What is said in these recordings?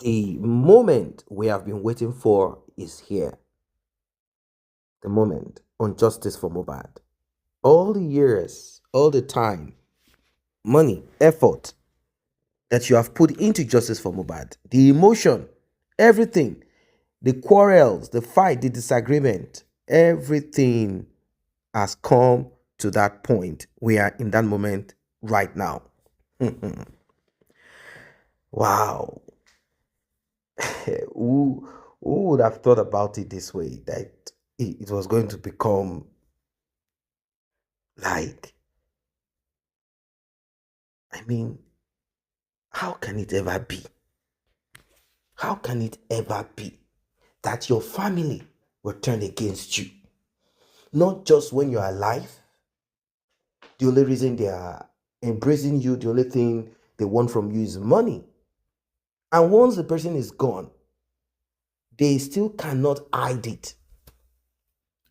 The moment we have been waiting for is here. The moment on justice for Mohbad. All the years, all the time, money, effort that you have put into justice for Mohbad, the emotion, everything, the quarrels, the fight, the disagreement, everything has come to that point. We are in that moment right now. Wow. Who would have thought about it this way? That it was going to become like, I mean, how can it ever be? How can it ever be that your family will turn against you? Not just when you're alive. The only reason they are embracing you, the only thing they want from you is money. And once the person is gone, they still cannot hide it.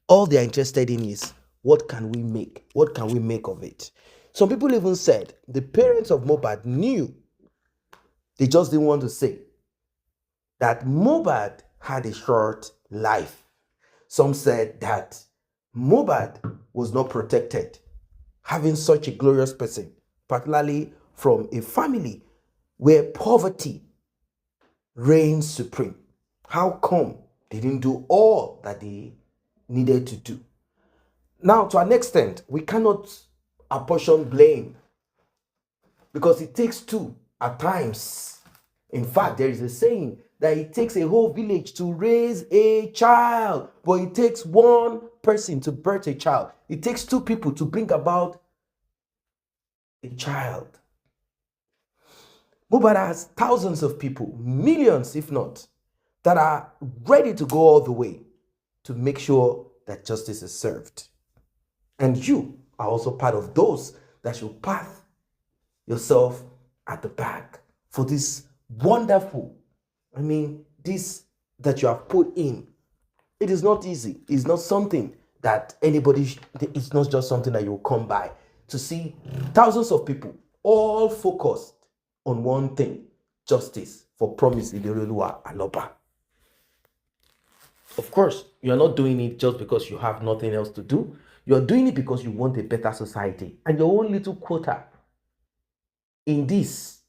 All they are interested in is, what can we make? What can we make of it? Some people even said the parents of Mohbad knew. They just didn't want to say that Mohbad had a short life. Some said that Mohbad was not protected, having such a glorious person, particularly from a family where poverty reigns supreme. How come they didn't do all that they needed to do? Now, to an extent, we cannot apportion blame because it takes two at times. In fact, there is a saying that it takes a whole village to raise a child, but it takes one person to birth a child. It takes two people to bring about a child. Mohbad has thousands of people, millions if not, that are ready to go all the way to make sure that justice is served. And you are also part of those that should pat yourself at the back for this wonderful, this that you have put in. It is not easy. It's not something that it's not just something that you will come by. To see thousands of people all focused on one thing, justice for Promise Ileroluwa Aloba. Of course, you're not doing it just because you have nothing else to do. You're doing it because you want a better society. And your own little quota in this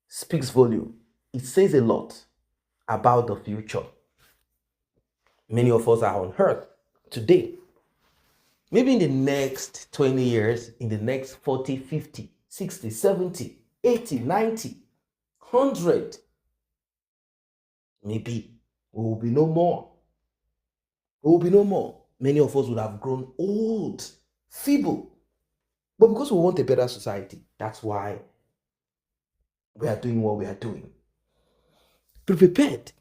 speaks volume. It says a lot about the future. Many of us are on earth today. Maybe in the next 20 years, in the next 40, 50, 60, 70, 80, 90, 100, maybe we will be no more. We will be no more. Many of us would have grown old, feeble. But because we want a better society, that's why we are doing what we are doing. Be prepared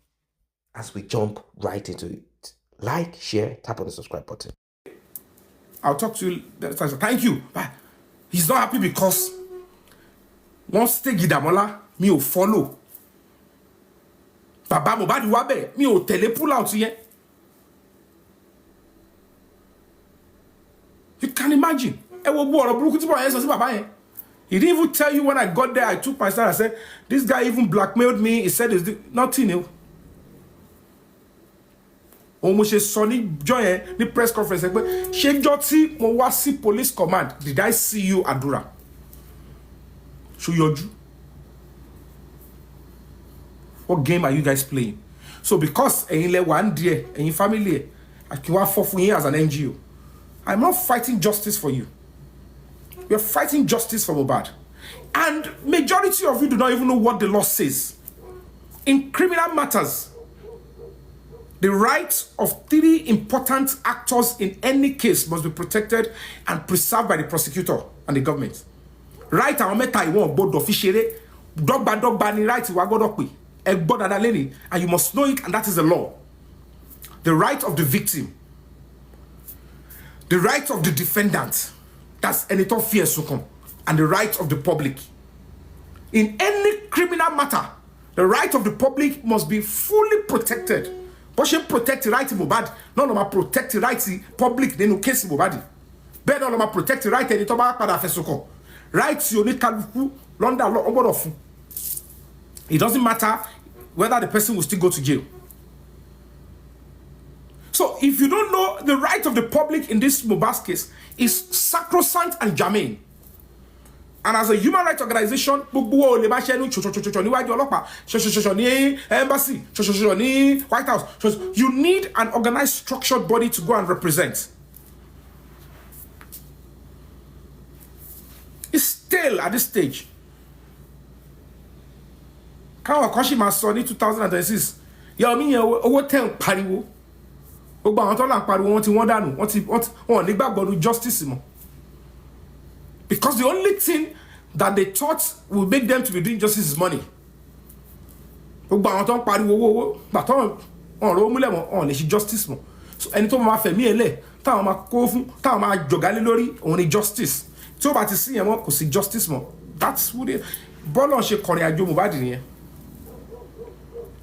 as we jump right into it. Like, share, tap on the subscribe button. I'll talk to you. Thank you. But he's not happy because once they Gidamola, me will follow. Baba Mohbad wabe, me will tele pull out here. You can imagine. He didn't even tell you when I got there. I took my stand. I said, this guy even blackmailed me. He said, it's nothing new. Almost a sunny joy the press conference. She Joti Mowasi Police Command. Did I see you, Adura? Show your Jew. What game are you guys playing? So because in one day in your family, I can work for years as an NGO. I'm not fighting justice for you. We're fighting justice for Mohbad. And majority of you do not even know what the law says. In criminal matters, the rights of three important actors in any case must be protected and preserved by the prosecutor and the government. Right Taiwan board officially, dogba ni right and you must know it, and that is the law. The right of the victim, the right of the defendant, that's Enito Fiesukum, and the right of the public. In any criminal matter, the right of the public must be fully protected. But she protect the right to Mohbad, none of them protect the right to public, then no case Mohbad. But none of them protect the right to Enito Fiesukum. Right to Unikaluku, London law of. It doesn't matter whether the person will still go to jail. So if you don't know, the right of the public in this Mohbad case is sacrosanct and germane. And as a human rights organization, embassy, White House, you need an organized, structured body to go and represent. It's stale at this stage. Káwọn kan ṣì máa sọ ní 2026 yà ọmọ yẹn owó tẹ̀ ń pariwo gbogbo àwọn tó là ń pariwo wọ́n ti wọ́n dànù wọ́n ní gbàgbọ́ ní justice mọ́, because the only thing that they thought will make them to be doing justice is money. Gbogbo àwọn tó ń pariwo owó gbàtọ́ wọn ò múlẹ̀ mọ́ wọn lè ṣe justice mọ́. So ẹni tó máa fẹ̀mí ẹ̀ lẹ̀ táwọn máa kó fún táwọn máa jọ̀gálé lórí òun ni justice. Tí ó bá ti sí yẹn mọ́ kò sí justice mọ́. That's who they bọ́ọ̀lù ṣe kọrin àjò Mohbad nìyẹn.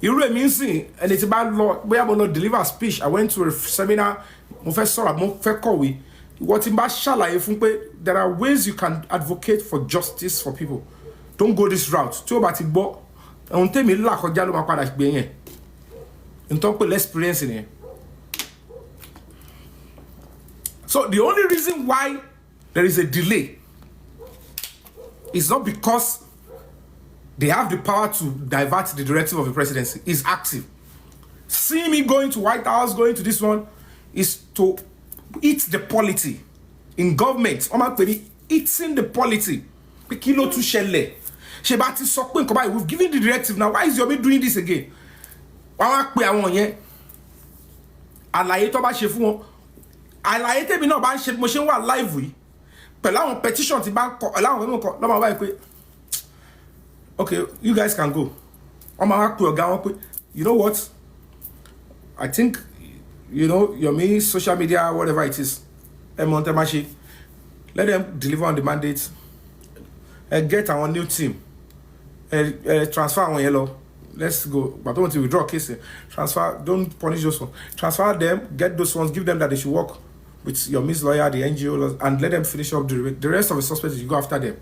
Irú èmi ń sìn ẹni tí bá lọ bóyá mo lọ deliver speech, I went to a seminar, mo fẹ́ sọ̀rọ̀ mo fẹ́ kọ̀wé, ìwọ tí n bá ṣàlàyé fún pé there are ways you can advocate for justice for people, don't go this route. Tí o bá ti gbọ́ ohun tèmi là kọjá ló máa padà gbé yẹn, n tó ń pè l'experience nìyẹn. So the only reason why there is a delay is not because they have the power to divert the directive of the presidency. It's active. See me going to White House, going to this one, is to eat the polity in government. Eating the polity. We've given the directive now. Why is Yomi doing this again? Okay, you guys can go. You know what? I think, you know, your me, social media, whatever it is, let them deliver on the mandate. Get our new team. Transfer on yellow. Let's go. But don't want to withdraw cases. Transfer, don't punish those ones. Transfer them, get those ones, give them that they should work with your Miss Lawyer, the NGO, and let them finish up the rest of the suspects. You go after them.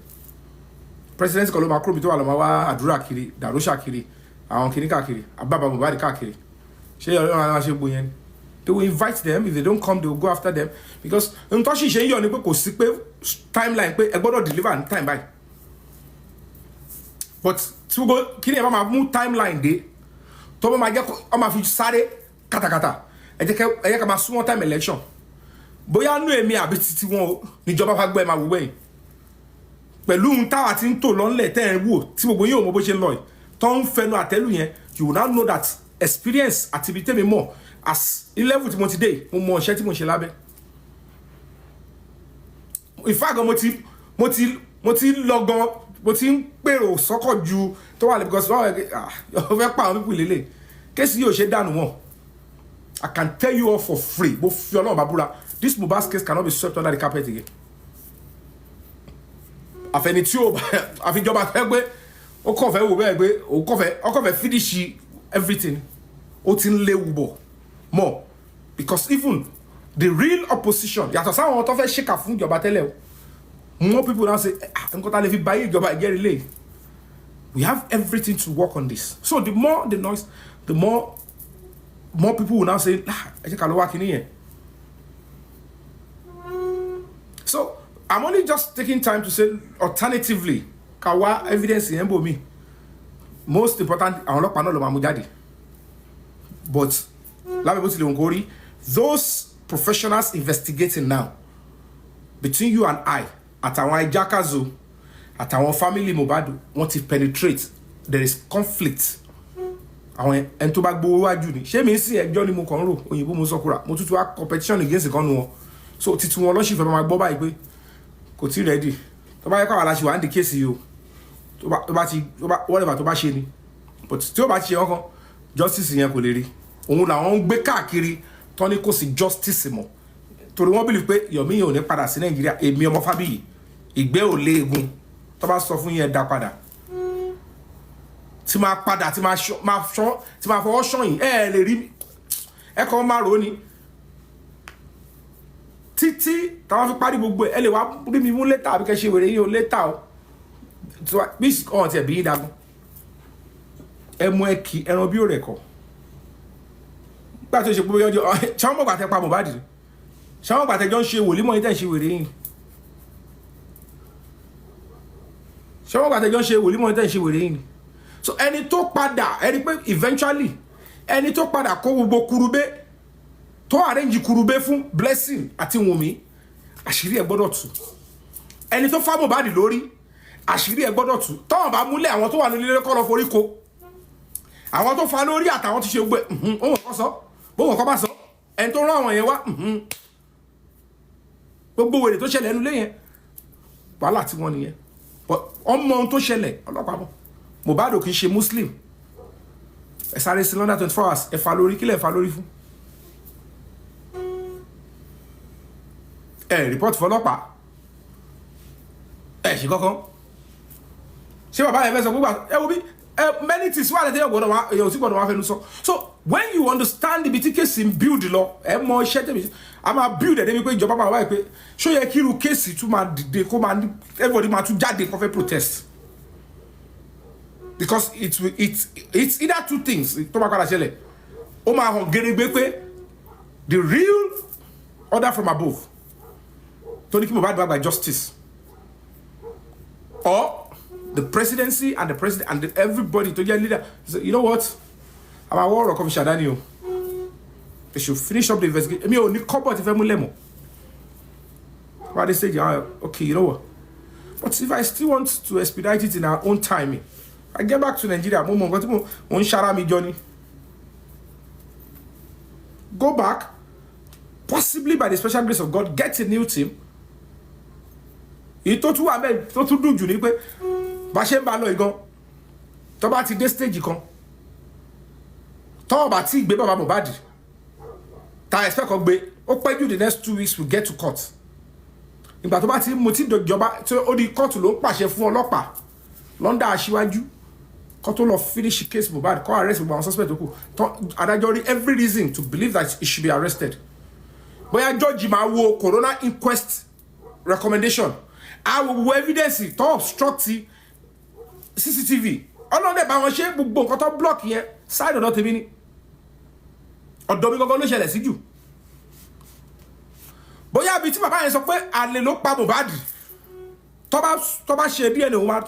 President Koloma Macron bito alamawa adura kiri, darusha kiri, àwọn kiri káàkiri, ababa Mohbad káàkiri. Ṣé Ọlọ́run ṣe gbo yẹn. They will invite them. If they don't come, they will go after them, because nǹkan sì ṣe yọ ni pé kò sí pé timeline pé ẹ gbọ́dọ̀ deliver in time by. But tí go kini ẹ bá máa mú timeline dé, tó bá máa jẹ́ ó máa fi sáré katakata. Ẹ jẹ́ ká máa sún time election. Bóyá nú èmi àbí títí wọn níjọba bá gbé máa wò wẹ̀yìn. Pẹ̀lú ń táwa tí ń tò lọ́nlẹ̀ tẹ́ ẹ wò tí gbogbo yín ò mọ bó ṣe ń lọ yìí tó ń fẹnu àtẹ́lù yẹn, you will now know that experience activity mi mọ̀ as level tí mo ti dé mo mọ iṣẹ́ tí mo ṣe lábẹ́. In fact mo ti lọ gan, mo ti ń pèrò sọ́kọ̀ ju tó wà lẹ́ because wọ́n fẹ́ pa àwọn pípù lélẹ̀ kéèsì yóò ṣe dànù wọn. I can tell you all for free, mo fi Ọlọ́run bá búra, this Mohbad case cannot be swept under the carpet again. Àfẹni tí ó àfijọba fẹ́ gbé ó kàn fẹ́ wò bẹ́ẹ̀ gbé ó kàn fẹ́ finish everything ó ti ń léwu bọ̀ more, because even the real opposition yàtọ̀ sáwọn tó fẹ́ ṣèkà fún ìjọba tẹ́lẹ̀ o, more people now say nǹkan tá lè fi báyé ìjọba ìjẹ́rìí lè. We have everything to work on this. So the more the noise, the more people will now say ẹ jẹ́ ká lọ wá kíní yẹn. So I'm only just taking time to say alternatively, kawa evidence in me. Most important, I don't know Mamujadi. But those professionals investigating now, between you and I, at our Jakazu, at our family Mohbad, want to penetrate. There is conflict. Àwọn en tó bá gbowó wájú ni. Ṣé mi sí ẹjọ́ ni mo kàn rò, òyìnbó mo sọkura. Mo tutu wa competition against the gun. So titu wọn lọ ṣì fẹ́ máa gbọ́ báyìí pé kò tí ready. Tó bá yẹ ká wà láṣì wà ní case yìí o. Tó bá whatever tó bá ṣe ni. But tí ó bá ṣe ọkàn, justice yẹn kò lè rí. Òun làwọn ń gbé káàkiri tó ní kò sí justice mọ́. Torí wọ́n believe pé Yomi yẹn ò ní padà sí Nàìjíríà, èmi ọmọ Fábíyì. Ìgbẹ́ ò léegun. Tó bá sọ fún yẹn dá padà. Tí máa padà tí máa fọwọ́ ṣọ́yìn ẹ lè rí mi. Ẹ kàn máa rò ní. Títí táwọn fi parí gbogbo ẹ lè wá rí mi mú létà àbí kẹ́ ṣe wèrè yín o létà o. Bí ọ̀n tiẹ̀ bí yín dagun. ẹmu ẹkì ẹran bí òrẹ̀kọ̀ gbà tó ṣe pé ọjọ́ ṣáwọn mọ̀gbà tẹ pa Mohbad ṣáwọn mọ̀gbà tẹ jọ ń ṣe wòlímọ̀ yín tẹ̀ ń ṣe wèrè yín ṣáwọn mọ̀gbà tẹ jọ ń ṣe wòlímọ̀ yín tẹ̀ ń ṣe wèrè yín so ẹni tó padà ẹni pé eventually ẹni tó padà kó gbogbo kurube tó arrange kurube fún Blessing àti Wunmi àṣírí ẹ̀ gbọ́dọ̀ tú ẹni tó fá Mohbad lórí àṣírí ẹ̀ gbọ́dọ̀ tú tọ́wọ́n bá múlẹ̀ àwọn tó wà nílé kọ́ lọ forí ko àwọn tó fa lórí àtàwọn tó ṣe gbé ohun ọ̀kọ́ sọ ohun ọ̀kọ́ bá sọ ẹni tó rán àwọn yẹn wá gbogbo wèrè tó ṣẹlẹ̀ ẹnu lé yẹn wàhálà tí wọ́n nìyẹn ọmọ ohun tó ṣẹlẹ̀ ọlọ́pàá mọ́ Mohbad ò kì í ṣe Muslim ẹ sáré sí London 24 hours ẹ fa lórí kílẹ̀ ẹ fa lórí fún ẹ report fọlọ́pàá ẹ ṣe kankan ṣé bàbá yẹn fẹ́ sọ gbogbo ẹ wo bí many things wà lẹ́tẹ̀ẹ́ gbọ́dọ̀ wá èyàn ò sí gbọ́dọ̀ wá fẹnu sọ so when you understand ibi tí kéèsì ń build lọ ẹ mọ iṣẹ́ tẹ̀mí a máa build ẹ̀ débi pé ìjọba máa wáyé pé ṣó yẹ kí irú kéèsì tún máa dìde kó máa everybody máa tún jáde kó fẹ́ protest because it's either two things tó máa padà ṣẹlẹ̀ ó máa hàn gẹ́gẹ́ pé the real order from above tó ní kí Mohbad gba justice or the presidency and the president and everybody to get leader say, you know what I'm a war of Shadani. They should finish up the investigation. I mean, only couple of them why they say, okay, you know what? But if I still want to expedite it in our own timing, I get back to Nigeria. Johnny. Go back, possibly by the special grace of God, get a new team. Ito tu abe to tu dùn jù ní pé bá ṣe ń bá lọ igan tó bá ti dé stage kan tó bá ti gbé bàbá Mohbad ta expect ko gbé ó pẹ́ jù the next 2 weeks we get to court ìgbà tó bá ti mo ti dọjọba tí ó di court ló ń pàṣẹ fún ọlọ́pàá London aṣíwájú kó tó lọ finish case Mohbad kó arrest gbogbo àwọn suspect tó kù adájọ́ rí every reason to believe that he should be arrested bóyá judge máa wo coroner inquest recommendation àwọn evidence tó obstruct CCTV ọlọ́dẹ̀ bá wọn ṣe gbogbo nǹkan tó block yẹn side ọ̀dọ̀ tèmi ni ọ̀dọ̀ mi gangan ló ṣẹlẹ̀ sí jù bóyá bí tí bàbá yẹn sọ pé àlè ló pa Mohbad tó bá ṣe DNA wọn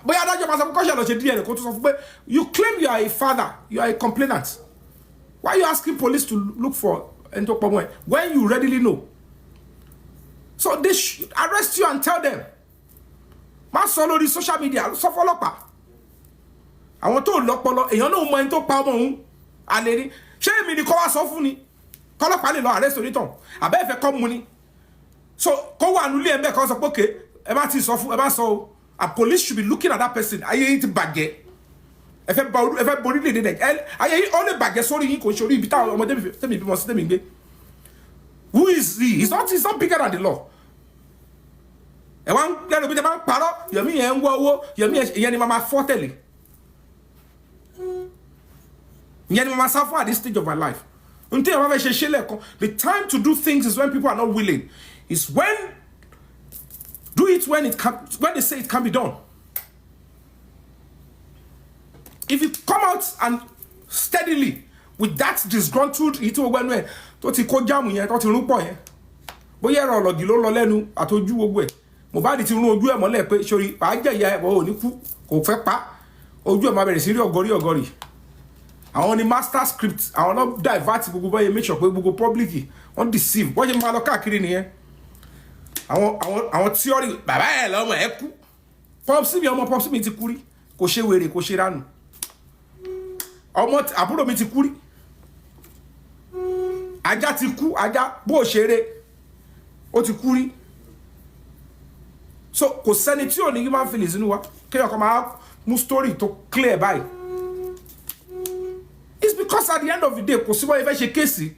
bóyá adájọ́ máa sọ pé kọ́ṣẹ́ lọ ṣe DNA kó tó sọ fún pé you claim you are a father you are a complainant why are you asking police to look for ẹni tó pọ̀ mọ́ ẹ when you readily know. So they should arrest you and tell them. Ma sọ lórí social media sọ fọ́lọ́pàá. Àwọn tó lọ́pọlọ èèyàn náà mọ ẹni tó pa ọmọ òun àlè ni. Ṣé èmi ni kó wá sọ fún ni? Kọ́lọ́pàá lè lọ arrest onítàn. Àbẹ́ ìfẹ́ kọ́ mu ni. So kó wà nílé ẹ̀ ń bẹ̀ kọ́ sọ pé okay ẹ má ti sọ fún ẹ má sọ o. And police should be looking at that person. Ayé yìí ti bàjẹ́. Ẹ fẹ́ borí lè dé ayé yìí ó lè bàjẹ́ sórí yín kò ṣorí ibi táwọn ọmọdé tẹ̀mí bímọ sí tẹ̀mí gbé. Who is he? He's not bigger than the law. E wan lẹ́nu bí tẹ́ máa ń parọ́ yẹ̀mí yẹn ń wọ́ owó yẹ̀mí yẹn ni máa fọ́ tẹ̀lé. Yẹn ni máa sá fún at this stage of my life. Until you have a shele, the time to do things is when people are not willing. It's when do it when they say it can be done. If you come out and steadily with that disgruntled ito when tó ti kó jamu yẹn tó ti rún pọ̀ yẹn bóyá ẹ̀rọ ọlọ́gì ló lọ lẹ́nu àtọ́jú gbogbo ẹ̀ Mohbad ti rún ojú ẹ̀ mọ́lẹ̀ pé sori pàá jẹ́ ìyá ẹ̀ wọ́n ò ní kú kò fẹ́ pa ojú ẹ̀ máa bẹ̀rẹ̀ sí rí ọ̀gọ́rì àwọn ni master script àwọn náà divert gbogbo báyẹn make sure pé gbogbo public wọ́n deceive wọ́n ṣe máa lọ káàkiri nìyẹn àwọn theory bàbá ẹ̀ lọ́mọ ẹ̀ kú popsi mi ti kú rí kò ṣe wèrè kò ṣe ránù ọmọ àbúrò mi ti kú rí ajá ti kú ajá bó ṣeré ó ti kú rí so kò sẹ́ni tí ò ní human feelings nínú wa kéèyàn kan máa mú story tó clear báyìí it's because at the end of the day kò sí wọ́n fẹ́ ṣe kéèsì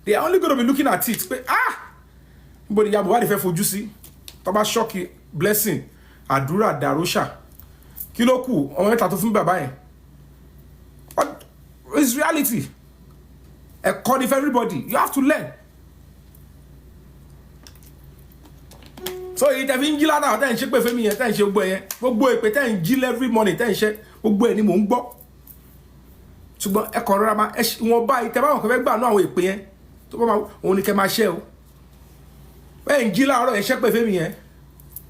they are only going to be looking at it pé níbo ni ìyá Mohbad fẹ́ fojú sí tó bá ṣọ́ọ̀kì Blessing àdúrà dàróṣà kí ló kù ọmọ mẹ́ta tó fún bàbá yẹn it's reality ẹ̀kọ́ ni for everybody you have to learn. So it have been gila now tẹ́ ń ṣe pé fẹ́mi yẹn tẹ́ ń ṣe gbogbo yẹn gbogbo èpè tẹ́ ń jí every morning tẹ́ ń ṣe gbogbo ẹ̀ ni mò ń gbọ́ ṣùgbọ́n ẹ kàn rọra máa wọn báyìí tẹ́ bá wọn kàn fẹ́ gbà náà àwọn èpè yẹn tó bá òun ni kẹ́ máa ṣẹ́ o bẹ́ẹ̀ ń jí láàárọ̀ ẹ̀ ṣẹ́pẹ̀ fẹ́mi yẹn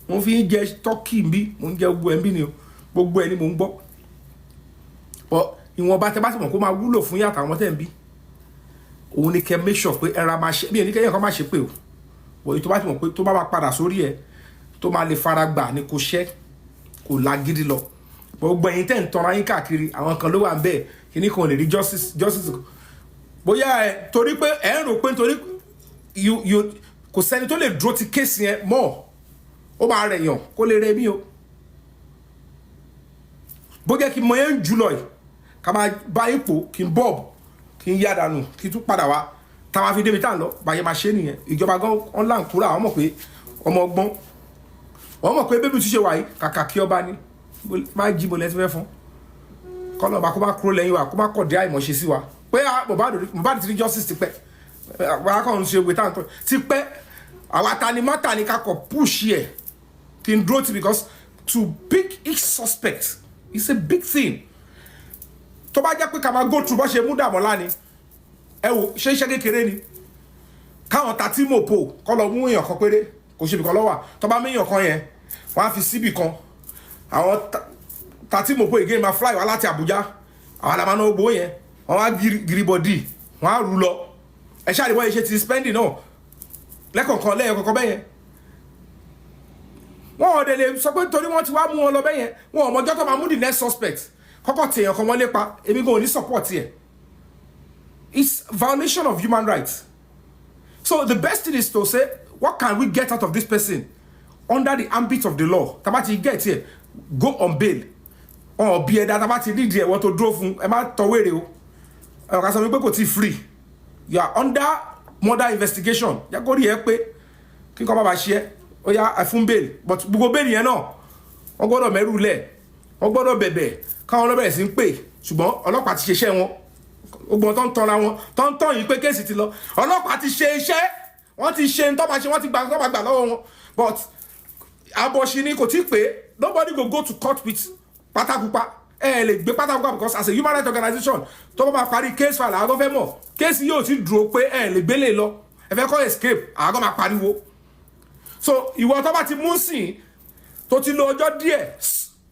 mo fi ń jẹ tọ́kì bí mo ń jẹ gbogbo ẹ̀ ń bí ni o gbogbo ẹ̀ ni mò ń gbọ́ but ìwọ̀nba tẹ́ bá ti mọ̀ kó máa wúlò fún yàtọ̀ àwọn tẹ́ ń bí òun ni kẹ́ make sure pé ẹra máa ṣe bí ẹni kẹ́yìn kan máa ṣe pé o but èyí tó bá ti mọ̀ pé tó bá máa padà sórí ẹ̀ tó máa lè fara gbà ni kò ṣẹ́ kò lágídí lọ gbogbo ẹ̀yin tẹ́ ń tọrọ yín káàkiri àwọn kan ló wà ń bẹ́ẹ̀ kíní kan lè rí justice bóyá ẹ torí pé ẹ ń rò pé nítorí kò sẹ́ni tó lè dúró ti kéèsì yẹn mọ́ ó máa rẹ̀ yàn kó lè rẹ̀ mí o bó jẹ́ kí n mọ yẹn ń jù lọ yìí ká máa bá ipò kí n bob kí n yá dànù kí n tún padà wá táwa fi débi tá à ń lọ báyẹn máa ṣe nìyẹn ìjọba gan online kúrò àwọn mọ̀ pé ọmọ ọgbọ́n wọ́n mọ̀ pé bébí tún ṣe wà yìí kàkà kí ọba ní má jí mo lẹ́sí fẹ́ fún kọ́lọ́ba kó má kúrò lẹ́yìn wa kó má kọ̀ dé àìmọ̀ṣe sí wa pé Mohbad ti ní justice ti pẹ́ àwọn akọ̀ ń ṣe òwe táwọn ti pẹ́ àwa tanimọ́ta ni ká kọ̀ push ẹ̀ kí n dúró ti because to pick each suspect is a big thing tó bá jẹ́ pé ká máa go through bó ṣe mú Dàmọ́lá ni ẹ wò ṣe iṣẹ́ kékeré ni káwọn tàtí mòpó kọ́ lọ mú èèyàn kan péré kò ṣe ibìkan lọ́wọ́ tó bá mú èèyàn kan yẹn wọ́n á fi síbì kan àwọn tàtí mòpó again máa fly wá láti Àbújá àwọn àlàmánà ogbó yẹn wọ́n á giribọ̀dì wọ́n á rú lọ ẹ ṣáà lè wọ́n yẹn ṣe ti spending náà lẹ́kọ̀ọ̀kan lẹ́yọ̀kọ̀ọ̀kan bẹ́yẹn wọ́n ọ̀dẹ̀ lè sọ pé torí wọ́n ti wá mú wọn lọ bẹ́yẹn wọn ò mọjọ́ tó máa mú the next suspect kọ́kọ́ tí èèyàn kan wọ́n lépa èmi gan ò ní support ẹ̀ it's violation of human rights so the best thing is to say what can we get out of this person under the ambit of the law tabati get here go on bail or bí ẹ̀dá tabati need ẹ̀ wọ́n tó dúró fún ẹ má tọwéèrè o ẹ̀ ká sọ wípé kò tí free you are under murder investigation yẹ kó rí ẹ pé kí n kọ́ bá ba ṣe ẹ́ ó yá fún bail but gbogbo bail yẹn náà wọ́n gbọ́dọ̀ mẹ́rù lẹ̀ wọ́n gbọ́dọ̀ bẹ̀bẹ̀ káwọn ọlọ́bẹ̀rẹ̀ sí ń pè ṣùgbọ́n ọlọ́pàá ti ṣeṣẹ́ wọn ogbon tó ń tanra wọn tó ń tàn yìí pé kéèsì ti lọ ọlọ́pàá ti ṣe iṣẹ́ wọ́n ti ṣe ntọ́ máa ṣe wọ́n ti gbà lọ́wọ́ wọn but abọ́ṣi ni kò tí pé nobody go to court with pátákùpá ẹ lè gbé pátákùpá because as a human rights organization tó bá máa parí case file àgọ́ fẹ́ mọ̀ kéèsì yóò ti dúró pé ẹ lè gbélé lọ ẹ fẹ́ kọ́ escape àgọ́ máa pariwo so ìwọ tó bá ti mú sìn tó ti lo ọjọ́ díẹ̀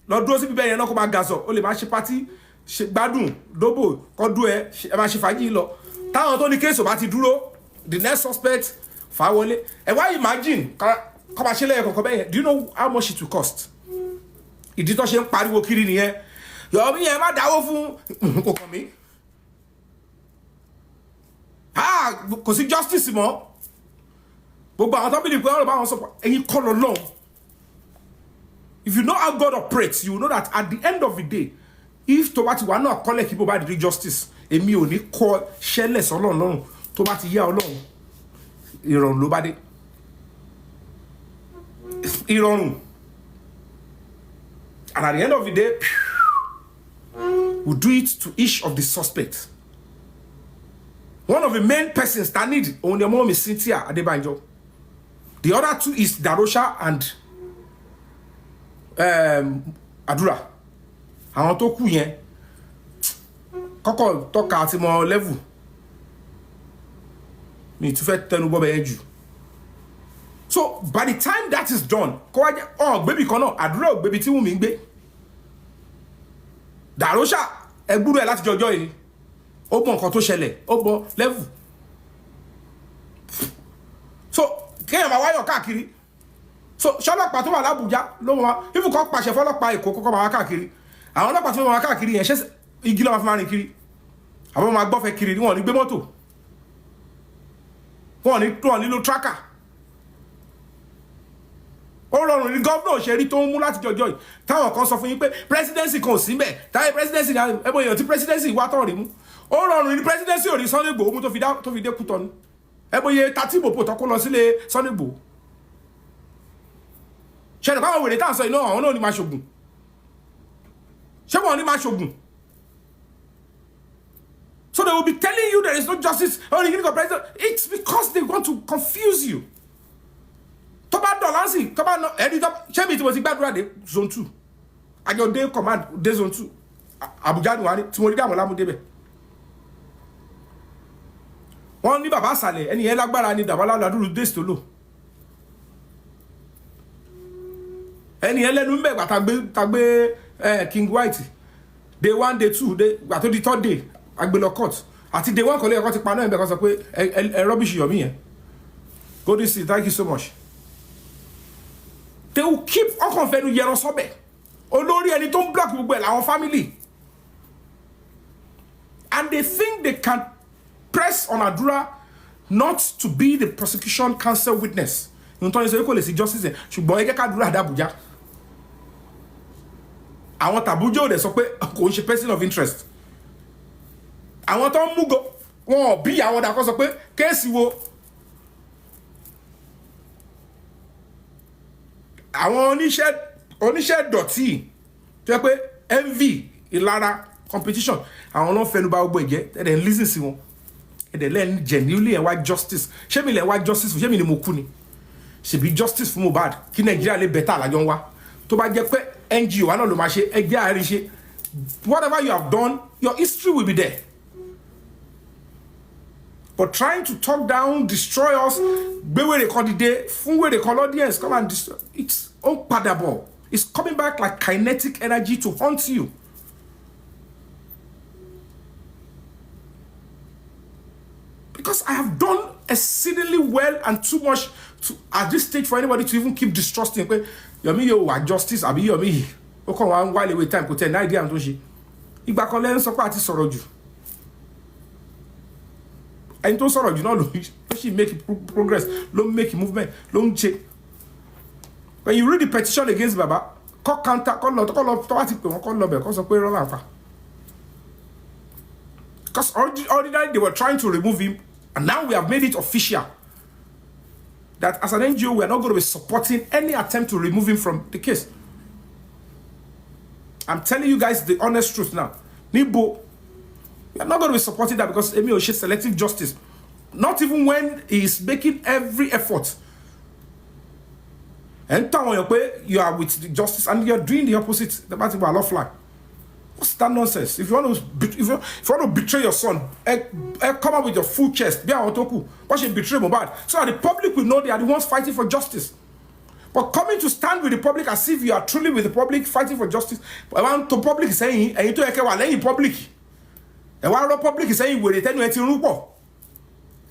lọ dúró síbi bẹ́ẹ̀ yẹn náà kó máa gàzọ̀ ó lè máa ṣe pátí ṣe gbádùn dóbò kọ́dún ẹ máa ṣe fàájì lọ táwọn tó ní kéèsì ò bá ti dúró the next suspect fà wọlé ẹ wá imagine kọ́ máa ṣe lẹ́yìn kọ̀ọ̀kan bẹ́ẹ̀ yẹn do you know how much it will cost ìdí tó ṣe ń pariwo kiri nìyẹn yọ̀ọ́mí yẹn má dáwó fún kò kàn mí kò sí justice mọ́ gbogbo àwọn tó bí ní pé ọ̀rọ̀ bá wọn sọ ẹ̀yin kọ́ lọ lọ́hùn if you know how God operates you know that at the end of the day if tó bá ti wà náà kọ́lẹ̀ kí bó bá di justice èmi ò ní kọ́ ṣẹlẹ̀ sọ́lọ́run lọ́rùn tó bá ti yá ọlọ́run ìrọ̀rùn ló bá dé ìrọ̀rùn and at the end of the day we do it to each of the suspects one of the main persons that need òun ni ọmọ mi Cynthia Adébánjọ the other two is Darosha and Àdúrà àwọn tó kù yẹn kọ́kọ́ tọ́ka àti mọ level mi tún fẹ́ tẹnu bọ́ bẹ́ẹ̀ jù so by the time that is done kọ́ wá jẹ́ gbébi kan náà Àdúrà ò gbébi tí Wùnmí ń gbé Darosha ẹgbúrú ẹ̀ láti jọjọ́ yìí ó mọ nǹkan tó ṣẹlẹ̀ ó mọ level so kéèyàn máa wáyọ̀ káàkiri so ṣọlọ́pàá tó wà l'Ábùjá ló mọ̀ wá ifú kan pàṣẹ fọlọ́pàá Èkó kọ́kọ́ máa wá káàkiri àwọn ọlọ́pàá tó máa wá káàkiri yẹn ṣe igi lọ́wọ́ fi máa rìn kiri àwọn máa gbọ́fẹ́ kiri ni wọ́n ní gbé mọ́tò wọ́n nílò tracker ó rọrùn ní gọ́ọ̀nà ṣe rí tó ń mú láti jọjọ́ yìí táwọn kan sọ fún yín pé presidency kan ò sí mbẹ̀ táyé presidency ní ẹbọ èèyàn tí presidency wá tọ̀ rí mú ó rọrùn ní presidency ò rí Sunday Igboho mú tó fi dé Kútọ́nù ẹbọ iye tàtí mòpò tó kó lọ sílé Sunday Igboho ṣẹlẹ̀ káwọn wèrè táà sọ iná àwọn náà ní máa ṣògùn ṣé wọn ní máa ṣògùn so they will be telling you there is no justice only giving a president it's because they want to confuse you tó bá dọ̀ láǹsì tó bá ẹni tó ṣé mi tí mo ti gbàdúrà dé zone 2 àjọ dé command dé zone 2 Abuja ni wà ní tí mo rí Dàmọ́lá mú débẹ̀. Wọ́n ní bàbá àsàlẹ̀ ẹni yẹn lágbára ni Dàmọ́lá ládùúrú days tó lò. Ẹni yẹn lẹ́nu mbẹ́ tàgbé King White day 1 day 2 day gbà tó di 3rd day agbélọ court àti day 1 kọ́lé ẹ̀kọ́ ti paná ẹ̀bẹ̀ kan sọ pé ẹ rubbish Yomi yẹn. Golden Sea, thank you so much. They will keep ọkàn fẹnu yẹran sọ́bẹ̀. Olórí ẹni tó ń block gbogbo ẹ̀ làwọn family. And they think they can press on Adura not to be the prosecution counsel witness. You know, so you justice. Ṣùgbọ́n ẹ jẹ́ ká Adura d'Abuja. Àwọn tàbújọ́ ò dẹ̀ sọ pé kò ń ṣe person of interest. Àwọn tó ń mú go wọn ò bí àwọn dàkọ́ sọ pé kéèsì wo. Àwọn oníṣẹ́ dọ̀tí tó yẹ pé envy ìlara competition àwọn náà fẹnu bà gbogbo ẹ̀jẹ̀ ẹ̀dẹ̀ ń listen sí wọn ẹ̀dẹ̀ lẹ́yìn genuinely ẹ̀ wá justice ṣé mi lẹ̀ wá justice ṣé mi ni mo kú ni ṣèbí justice fún Mohbad kí Nàìjíríà lè bẹ̀tà àlájọ ń wá tó bá jẹ́ pé NGO wa náà ló máa ṣe ẹgbẹ́ àárín ṣe whatever you have done your history will be there. But trying to talk down, destroy us, gbé wèrè kan dìde fún wèrè kan audience come and destroy it's unpardonable. It's coming back like kinetic energy to haunt you. Because I have done exceedingly well and too much to at this stage for anybody to even keep distrusting. Yomi yo wa justice àbí Yomi ó kàn wá ń while away time kò tẹ̀ ní idea tó ṣe. Ìgbà kan lẹ́yìn sọ pé àti sọ̀rọ̀ jù. Ẹni tó sọ̀rọ̀ jù náà ló ṣì make progress, ló make movement, ló ń ṣe. When you read the petition against Baba, call counter, call lọ tó wá ti pè wọ́n call lọ bẹ̀ kó sọ pé rọ́lá nǹkan. Because ordinarily they were trying to remove him, and now we have made it official that as an NGO we are not going to be supporting any attempt to remove him from the case. I'm telling you guys the honest truth now. Nibo, we are not going to be supporting that because Emi Oshe selective justice. Not even when he is making every effort. And you are with the justice and you are doing the opposite. The matter about law fly. What's that nonsense? If you want to betray your son, come up with your full chest. Be our toku. What should betray Mohbad? So that the public will know they are the ones fighting for justice. But coming to stand with the public as if you are truly with the public fighting for justice. But I want to public saying, and you to eke public. And while the public is saying, we return to rupo.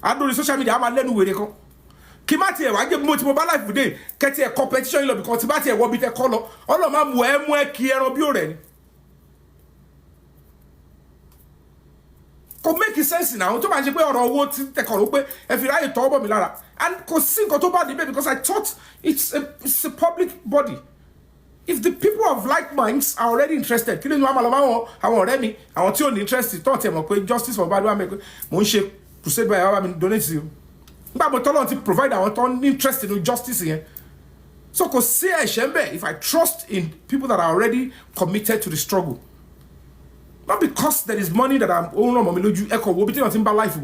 I do the social media. I'm a learn where they come. Kimati, I get multiple life today. Get a competition because Timati will be the color. All of them were more kiero buren. Could make sense now. To manage or what the corope if you like to talk about and could sing or talk about because I thought it's a public body. If the people of like minds are already interested, killing Mamalama, I want Remy, I want you interested, thought him okay, justice for bad one, Monshe crusade by our donate to you. But to provide our interest in justice here. So, because say if I trust in people that are already committed to the struggle, not because there is money that I'm owning on Mameloju Echo, will be taking about life.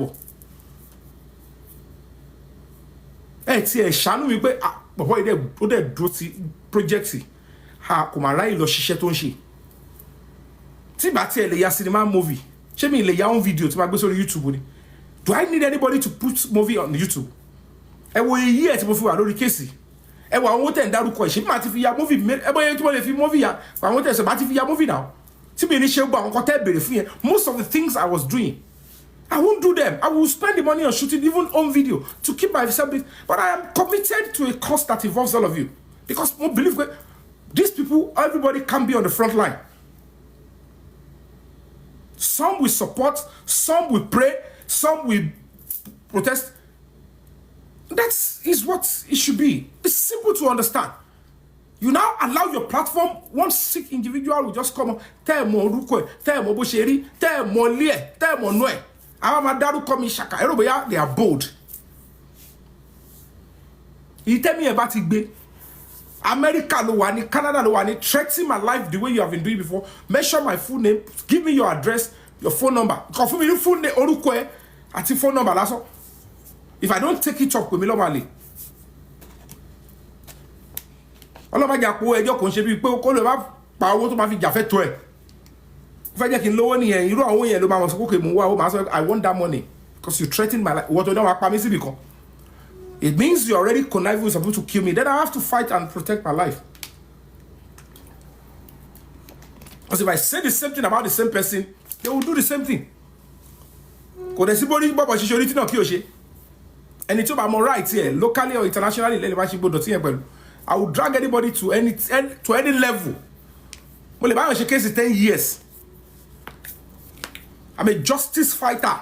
It's a shanu we pay, but why they put their projects. Ha, kumarai lo ṣiṣẹ́ tó ń ṣe. Tí bá ti lè ya cinema movie, ṣé mi lè ya own video tí ma gbé sórí YouTube ni. Do I need anybody to put movie on YouTube? Ẹ wo iye tí mo fi wà lórí case. Ẹ wo àwọn tẹ́ ń dárúkọ ṣé ma ti fi ya movie, ẹ bo ye tí mo lè fi movie ya. Àwọn tẹ́ ṣe ma ti fi ya movie now. Tí mi ní ṣe gba àwọn kan tẹ́ béèrè fún yẹn. Most of the things I was doing, I won't do them. I will spend the money on shooting even home video to keep myself busy. But I am committed to a cause that involves all of you. Because I believe these people, everybody can be on the front line. Some will support, some will pray, some will protest. That is what it should be. It's simple to understand. You now allow your platform, one sick individual will just come on, tell mo ruko, tell mo bosheri, tell mo lie, tell mo noe. Amadaru come shaka. Everybody, they are bold. You tell me about it, America lo wani, Canada lo wani, threatening my life the way you have been doing before. Mention my full name, give me your address, your phone number. Confirm me your full name, orukwe, ati phone number. That's all. If I don't take it up with me, normally. Ọlọ́mọ jà kó ẹjọ́ kò ń ṣe bí pé kó lè má pa owó tó máa fi jàfẹ́ tó ẹ̀. If I get in low money and you don't want to mama okay, I want that money because you threaten my life. What do you permit because it means you're already conniving with some people to kill me. Then I have to fight and protect my life. Because if I say the same thing about the same person, they will do the same thing. Because there's somebody Baba Shishoriti no Kiyoshe. And it's about my rights here, locally or internationally. I will drag anybody to any level. Well, if I was a case in 10 years, I'm a justice fighter.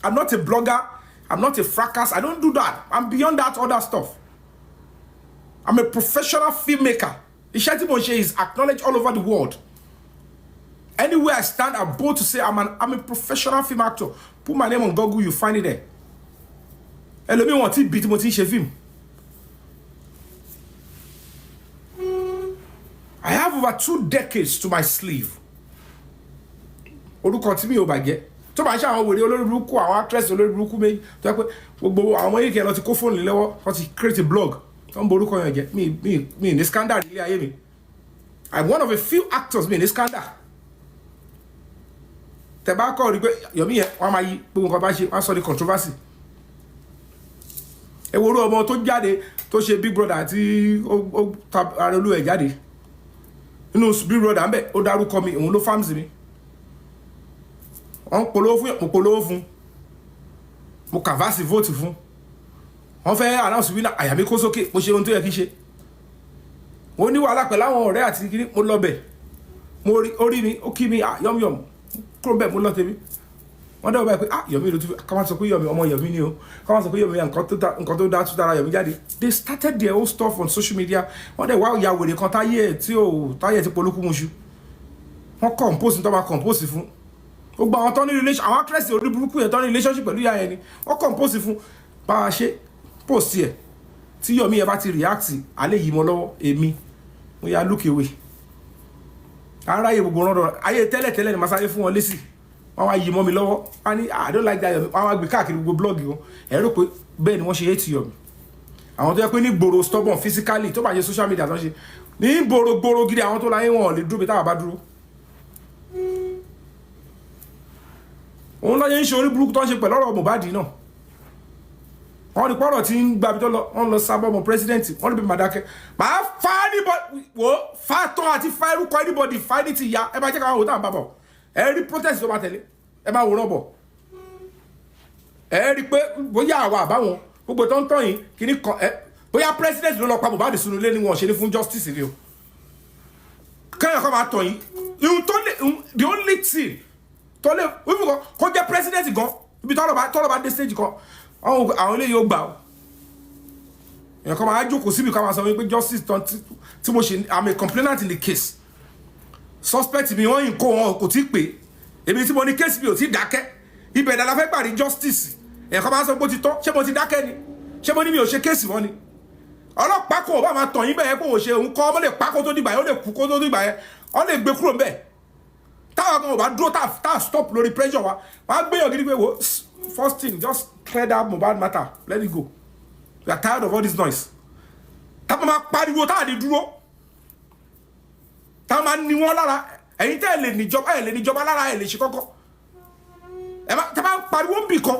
I'm not a blogger. I'm not a fracas. I don't do that. I'm beyond that other stuff. I'm a professional filmmaker. Ishati Moshe is acknowledged all over the world. Anywhere I stand, I'm bold to say I'm a professional film actor. Put my name on Google, you find it there. And let me want to beat Moti film. I have over 2 decades to my sleeve. Odu continue obage. To ma sha àwọn wèrè olórí burúkú àwọn actress olórí burúkú méjì tó pé gbogbo àwọn yìí ke lọ ti kó phone lọ́wọ́ wọ́n ti create a blog. Ton borúkọ yan jẹ́. Me ní scandal ilé ayé mi. I'm one of a few actors me ní scandal. Tẹ́ bá kọ rí pé Yomi yẹn wọ́n máa yí gbogbo nǹkan bá ṣe wọ́n sọ di controversy. Ẹ wo ru ọmọ tó jáde tó ṣe Big Brother àti ó ara olú ẹ̀ jáde. Inú Big Brother ńbẹ̀ ó dárúkọ mi òun ló fans mi. On polówó fún mo canvas vote fún wọ́n fẹ́ announce winner àyà mi kó sókè mo ṣe ohun tó yẹ kí ṣe mo ní wàhálà pẹ̀lú àwọn ọ̀rẹ́ àti kiri mo lọ bẹ̀ mo orí mi ó kí mi yọmyọm kúrò bẹ́ẹ̀ mo lọ tèmi wọ́n dẹ̀ báyìí pé Yomi ló tún ká máa sọ pé Yomi ọmọ Yomi ni o ká máa sọ pé Yomi nǹkan tó dá tún dára Yomi jáde. They started their own stuff on social media wọ́n dẹ̀ wá ya wèrè kan táyé ti polúkú muṣu wọ́n compose tó máa compose fún ó gba àwọn tó ní relation àwọn actress orí burúkú yẹn tó ní relationship pẹ̀lú ìyá yẹn ni wọ́n compose fún bá a ṣe post ẹ̀ tí Yomi yẹn bá ti react alẹ́ yìí mọ́ lọ́wọ́ èmi mo ya look away ara yẹ gbogbo rán ayé tẹ́lẹ̀ ni masáyé fún wọn lésì wọ́n wá yìí mọ́ mi lọ́wọ́ wọ́n ní I don't like that Yomi wọ́n wá gbé káàkiri gbogbo blog wọn ẹ rò pé bẹ́ẹ̀ ni wọ́n ṣe hate Yomi àwọn tó yẹ pé ní gbòòrò stubborn physically tó bá ṣe social media tó ṣe ní gbòòrò gidi àwọn tó láyé wọn lè dúró bí táwa bá dúró òun lọ́yẹ́ ń ṣe orí burúkú tó ń ṣe pẹ̀lú ọ̀rọ̀ Mohbad náà wọ́n ní pọ́rọ̀ tí ń gbabi tó lọ wọ́n lọ sábọ́ ọmọ president wọ́n ní bí màdákẹ́ máa fa anybody wò fa tán àti fa irúkọ anybody fa ní ti ya ẹ máa jẹ́ káwọn òun tá à ń bá bọ̀ ẹ rí protest tó bá tẹ̀lé ẹ máa wòran bọ̀ ẹ rí pé bóyá àwa àbáwọn gbogbo tó ń tán yìí kì ní kan ẹ bóyá president ló lọ pa Mohbad sínú ilé ni wọn ṣe ní fún justice rí o kẹ́yìn kan máa tàn yìí ihun tó lè the only thing tó lè wíwú kó jẹ́ president gan ibi tọ́lọ̀ bá dé stage kan àwọn ilé yóò gbà ó èèyàn kan máa jókòó síbi kan máa sọ wípé justice tí mo ṣe I'm a complainant in the case suspect mi wọ́n yìí kó wọn kò tí ì pé èmi tí mo ní case mi ò tí ì dákẹ́ ibẹ̀ dàda fẹ́ gbàrí justice èèyàn kan máa sọ pé ó ti tọ́ ṣé mo ti dákẹ́ ni ṣé mo ní mi ò ṣe case wọn ni ọlọ́pàá kò bá máa tàn yín bẹ́ẹ̀ pé òun ṣe òun kọ́ ọmọ lè pa kó tó dìgbà yẹn ó lè kú kó tó dìgbà yẹn ó lè gbé kúrò ń bẹ́ẹ̀ táwọn kan ò bá dúró tá stop lórí pressure wa wọ́n á gbéyàn gidi pé wo first thing just clear that Mohbad matter let it go we are tired of all this noise táwọn máa pariwo táwọn ní dúró táwọn máa ní wọn lára ẹ̀yin tẹ́ ẹ̀ lè níjọba lára ẹ̀ lè ṣe kọ́kọ́ tẹ́ bá ń pariwo ń bì kan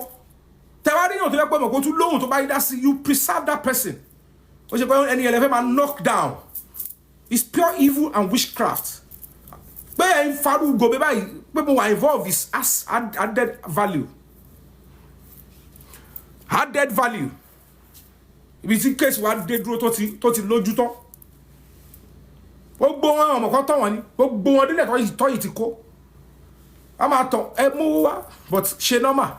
tẹ́ wá níyàn tó yẹ pé mọ̀ kó tún lóhùn tó bá yí dá sí you preserve that person ó ṣe pé ẹni ẹlẹ́fẹ́ máa knock down it's pure evil and witchcraft pé ẹ̀ ń farú gòbé báyìí pé mo wà involved is added value ibi tí case wa dé dúró tó ti lójú tán gbogbo wọn ọmọ kan tán wọn ni gbogbo wọn délẹ̀ tọ́ yìí ti kó a máa tàn ẹ mú wá but ṣe normal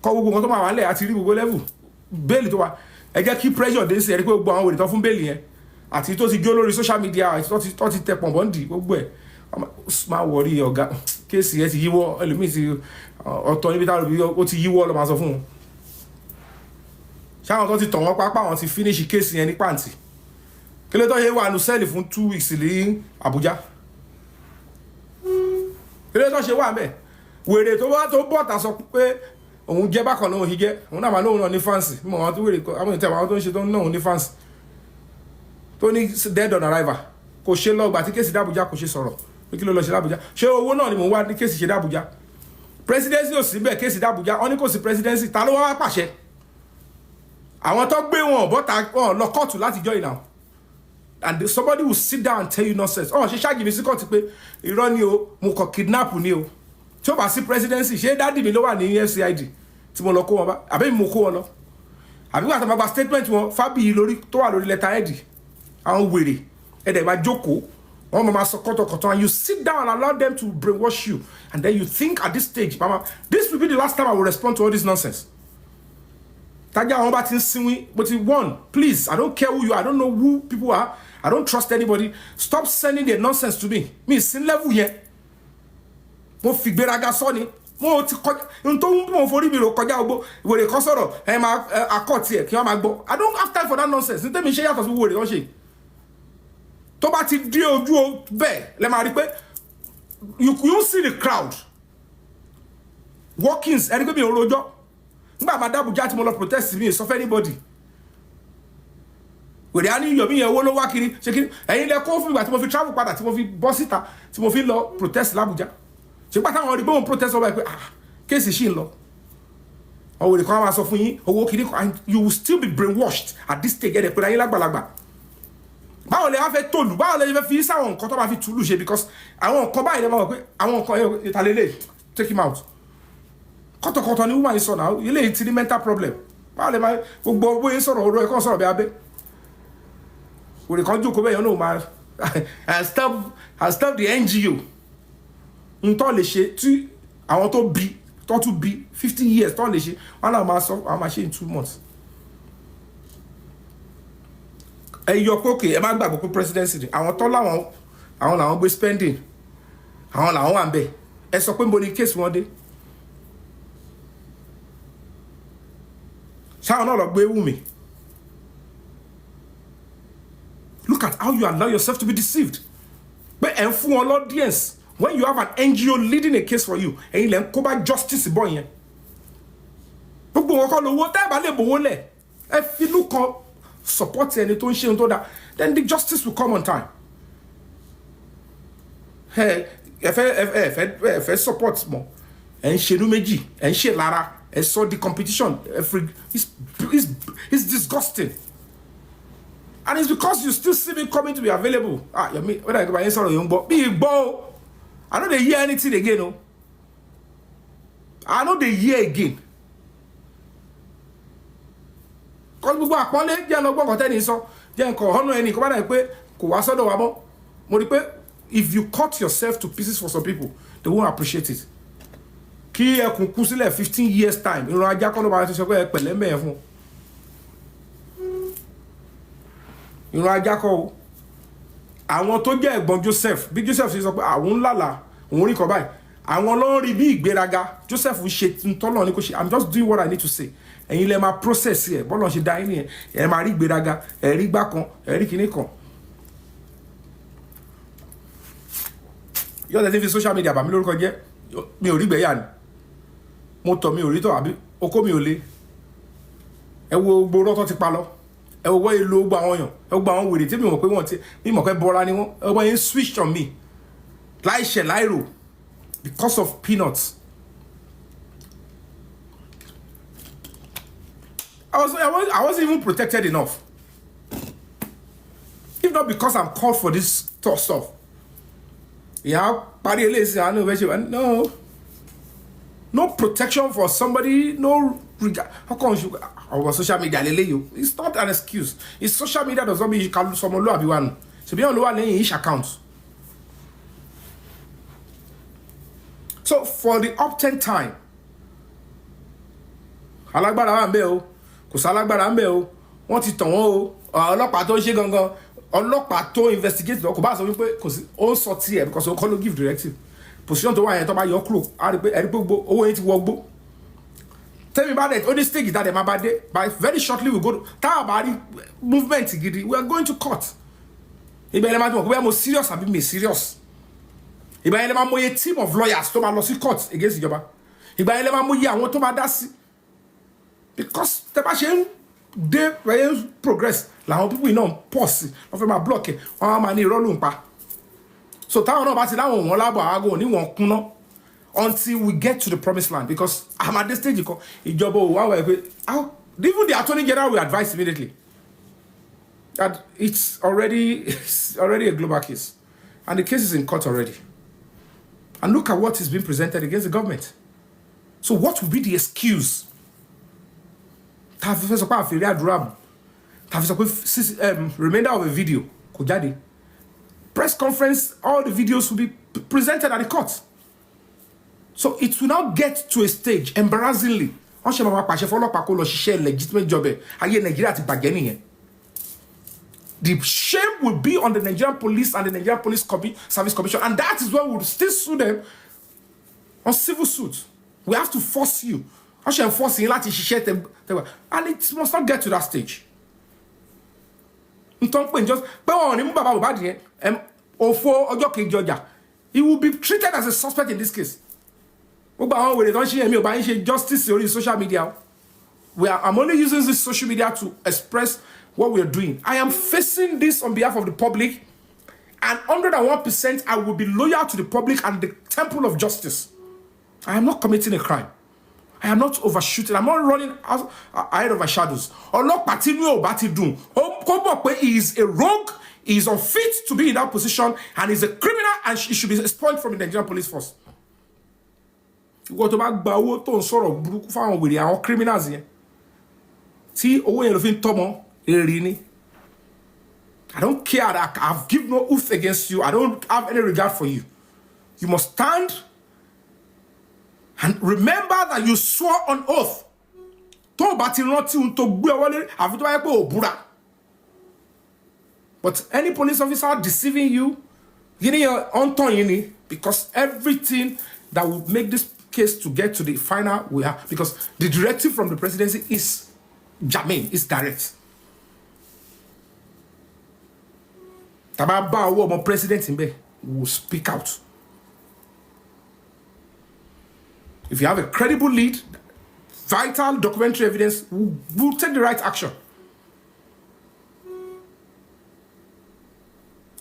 kọ gbogbo wọn tó máa wà lẹ̀ àti rí gbogbo level bẹ́ẹ̀lì tó wà ẹ jẹ́ kí pressure dé sí ẹ rí pé gbogbo àwọn òrìtàn fún bẹ́ẹ̀lì yẹn àti tó ti jó lórí social media àti tó ti tẹ pọ̀nbọ́ndì gbogbo ẹ̀ máa wọrí ọ̀gá kéèsì ẹ ti yíwọ́ ẹlòmíì ti ọ̀tọ̀ níbi táwọn ó ti yíwọ́ lọ máa sọ fún wọn ṣáwọn tó ti tàn wọ́n pápá wọn ti finish kéèsì yẹn ní pàǹtì kí ló tó yẹ wà nù sẹ́ẹ̀lì fún 2 weeks ní Àbújá kí ló tó ṣe wà mẹ́ wèrè tó bọ́ta sọ pé òun jẹ́ bákan lóhun higẹ́ òun náà máa lóhun náà ní fáǹsì mọ̀ wọn tó wèrè àwọn ìtẹ̀ àwọn tó ń ṣe tó ń náà ní fáǹsì tó ní dead on arrival kò ṣe lọ́gbà tí kéèsì d'Àbújá kò ṣe sọ̀rọ̀ pé kí ló lọ ṣe l'Abuja ṣé owó náà ni mò ń wá ní kéèsì ṣe d'Abuja presidency ò sí bẹ́ẹ̀ kéèsì d'Abuja wọ́n ní kò sí presidency ta ló wá pàṣẹ àwọn tó gbé wọn bọ́ta wọn lọ kóòtù láti jọ ìnáwó and somebody will sit down and tell you nonsense ṣe ṣáàjì mi sí kóòtù pé irọ́ ni o mo kàn kidnap ni o tí ó bá sí presidency ṣé dádì mi ló wà ní FCID tí mo lọ kó wọn bá àbí mo kó wọn lọ àbí wà tó máa gba statement wọn Fábíyì lórí tó wà lórí lẹ́tà ẹ̀dì àwọn wèrè ẹ̀dẹ̀ máa jókòó wọn máa sọ kọ́tọ̀kọ́tọ̀ and you sit down and allow them to brainwash you and then you think at this stage mama this will be the last time I will respond to all this nonsense tájà àwọn bá ti ń sinwin mo ti warn please I don't care who you are I don't know who people are I don't trust anybody stop sending the nonsense to me mi sin level yẹn mo fi gbéraga sọ ni mo ti kọjá n tó ń mo forí mi ro kọjá gbogbo wèrè kan sọ̀rọ̀ ẹ máa akọ tiẹ̀ kí wọ́n máa gbọ́ I don't have time for that nonsense ní tẹ́mi ṣe yàtọ̀ sí wèrè wọ́n ṣe tó bá ti dé ojú bẹ́ẹ̀ lẹ́ máa rí pé you see the crowd walkings ẹni pé mi ò rojọ́ nígbà máa d'Abuja tí mo lọ protest mi sọ fẹ́ anybody wèrè á ní yọ̀mí yẹn owó ló wá kiri ṣe kiri ẹ̀yin lẹ kó fún ìgbà tí mo fi travel padà tí mo fi bọ́ síta tí mo fi lọ protest l'Abuja ṣe pátá àwọn òdìbò protest ọba ẹ pé kéèsì ṣì ń lọ àwọn òdìbò kan máa sọ fún yín owó kiri and you will still be brainwashed at this stage ẹ̀dẹ̀ pé ayé lágbàlagbà báwo lè wá fẹ́ tòlù báwo lè fẹ́ fi sáwọn nǹkan tó máa fi tùlù ṣe because àwọn nǹkan báyìí lè máa wọ̀ pé àwọn nǹkan ìtàlélẹ̀ take him out kọ́tọ̀kọ́tọ̀ ni woman yìí sọ náà ilé yìí ti ní mental problem báwo lè máa gbogbo owó yìí sọ̀rọ̀ ọ̀rọ̀ ẹ̀kọ́ sọ̀rọ̀ bí abẹ́ òrè kan jókòó bẹ́ẹ̀ yẹn náà máa I stop the NGO n tó lè ṣe tí àwọn tó tún bí 50 years tó lè ṣe wọn náà máa sọ àwọn máa ṣe in 2 months ẹ yọ pé òkè ẹ má gbàgbọ́ pé presidency àwọn tó láwọn àwọn làwọn gbé spending àwọn làwọn wà ń bẹ̀ ẹ sọ pé mo ní case wọn dé ṣáwọn náà lọ gbé Wùmí look at how you allow yourself to be deceived pé ẹ ń fún wọn l'audience when you have an NGO leading a case for you ẹ̀yin lẹ ń kó bá justice bọ́ yẹn gbogbo wọn kọ́ lówó tẹ́ ẹ bá lè bówó lẹ̀ ẹ finú kan support ẹni tó ń ṣe ohun tó dáa then the justice will come on time ẹ fẹ́ support mọ́ ẹ ń ṣenú méjì ẹ ń ṣe lára ẹ sọ the competition it's disgusting and it's because you still see me coming to be available yomi whether you go by any sọ̀rọ̀ yóò ń gbọ́ bí ìgbọ́ I no dey hear anything again o I no dey hear again kọ́ gbogbo àpọ́nlé jẹ́ ọlọ́gbọ́n kan tẹ́ni sọ jẹ́ nǹkan ọ̀hánú ẹni kọ́ bá dà pé kò wá sọ́dọ̀ wa mọ́ mo rí pé if you cut yourself to pieces for some people they won't appreciate it kí ẹkùn kú sílẹ̀ 15 years time ìran ajá kọ́ ló máa ti sọ pé ẹ pẹ̀lẹ́ mẹ́ẹ̀ fún ìran ajá kọ́ o àwọn tó jẹ́ ẹ̀gbọ́n Joseph bí Joseph ṣe sọ pé àwọn ńlá òun rí kọ́ báyìí àwọn ló ń rí bí ìgbéraga Joseph ń ṣe tọ́lọ̀ ní kò ṣe I'm just doing what I need to say ẹ̀yin lẹ máa process ẹ̀ bọ́lọ̀ ṣe dá yín nìyẹn ẹ̀ máa rí ìgbéraga ẹ̀ rí gbá kan ẹ̀ rí kinní kan yóò tẹ́tí fi social media bà mí lórúkọ jẹ́ mi ò rí gbẹ̀yà ni mo tọ̀ mi ò rí tọ̀ àbí okó mi ò le ẹ wo gbogbo rọ́tọ́ ti pa lọ ẹ wo wọ́n èlò gbogbo àwọn èèyàn ẹ wo gbogbo àwọn wèrè tí mi mọ̀ pé wọ́n ti mi mọ̀ pé bọ́ra ni wọ́n ẹ wọ́n yẹn switch on me láìṣẹ̀ láìrò because of peanuts I wasn't even protected enough if not because I'm called for this stuff yeah parí eléyìí àánú ìwé ṣe no protection for somebody no regard how come you our social media leleyo it's not an excuse it's social media does not mean you can someone lo abi wanu so be on lo wa lẹ́yìn each account so for the upturn time alágbára wà ńbẹ̀ o kò sálágbára ńbẹ̀ o wọ́n ti tàn wọ́n o ọlọ́pàá tó ń ṣe gangan ọlọ́pàá tó investigate lọ kò bá sọ wípé kò sí ó ń sọ tiẹ̀ because ó kọ́ ló give directive position tó wà yẹn tó bá yọ kúrò á rí pé ẹ̀rí pé gbogbo owó yẹn ti wọ gbó tell me about it only stage that dem ma ba de by very shortly we go tá bá rí movement gidi we are going to court ibẹ̀ lè ma tún pé mo serious àbí me serious ibẹ̀ lè ma mọ̀ ye team of lawyers tó ma lọ sí court against ìjọba ibẹ̀ lè ma mọ̀ ye àwọn tó ma dá sí because tẹ́ bá ṣe ń dé progress làwọn people náà pọ̀ sí wọ́n fẹ́ máa block ẹ̀ wọ́n máa ní irọ́ ló ń pa So táwọn náà bá ti láwọn wọn lábọ̀ àágò ní wọn kúnná until we get to the promised land, because I'm at this stage ìjọba ò wá wẹ̀ pé even the attorney general will advise immediately that it's already a global case and the case is in court already. And look at what is being presented against the government. So what will be the excuse? Remainder of a video, press conference, all the videos will be presented at the court. So it will now get to a stage, embarrassingly. Legitimate job. The shame will be on the Nigerian police and the Nigerian Police Service Commission, and that is why we will still sue them on civil suit. We have to force you. And it must not get to that stage. He will be treated as a suspect in this case. Justice on social media. I'm only using this social media to express what we are doing. I am facing this on behalf of the public, and 101% I will be loyal to the public and the temple of justice. I am not committing a crime. I am not overshooting. I'm not running ahead of my shadows. He is a rogue, he is unfit to be in that position, and he's a criminal, and he should be expelled from the Nigerian police force. Criminals here. See, I don't care that I've given no oath against you. I don't have any regard for you. You must stand and remember that you swore on oath. But any police officer deceiving you, because everything that will make this case to get to the final, because the directive from the presidency is germane, is direct. President will speak out. If you have a credible lead, vital documentary evidence, we'll take the right action.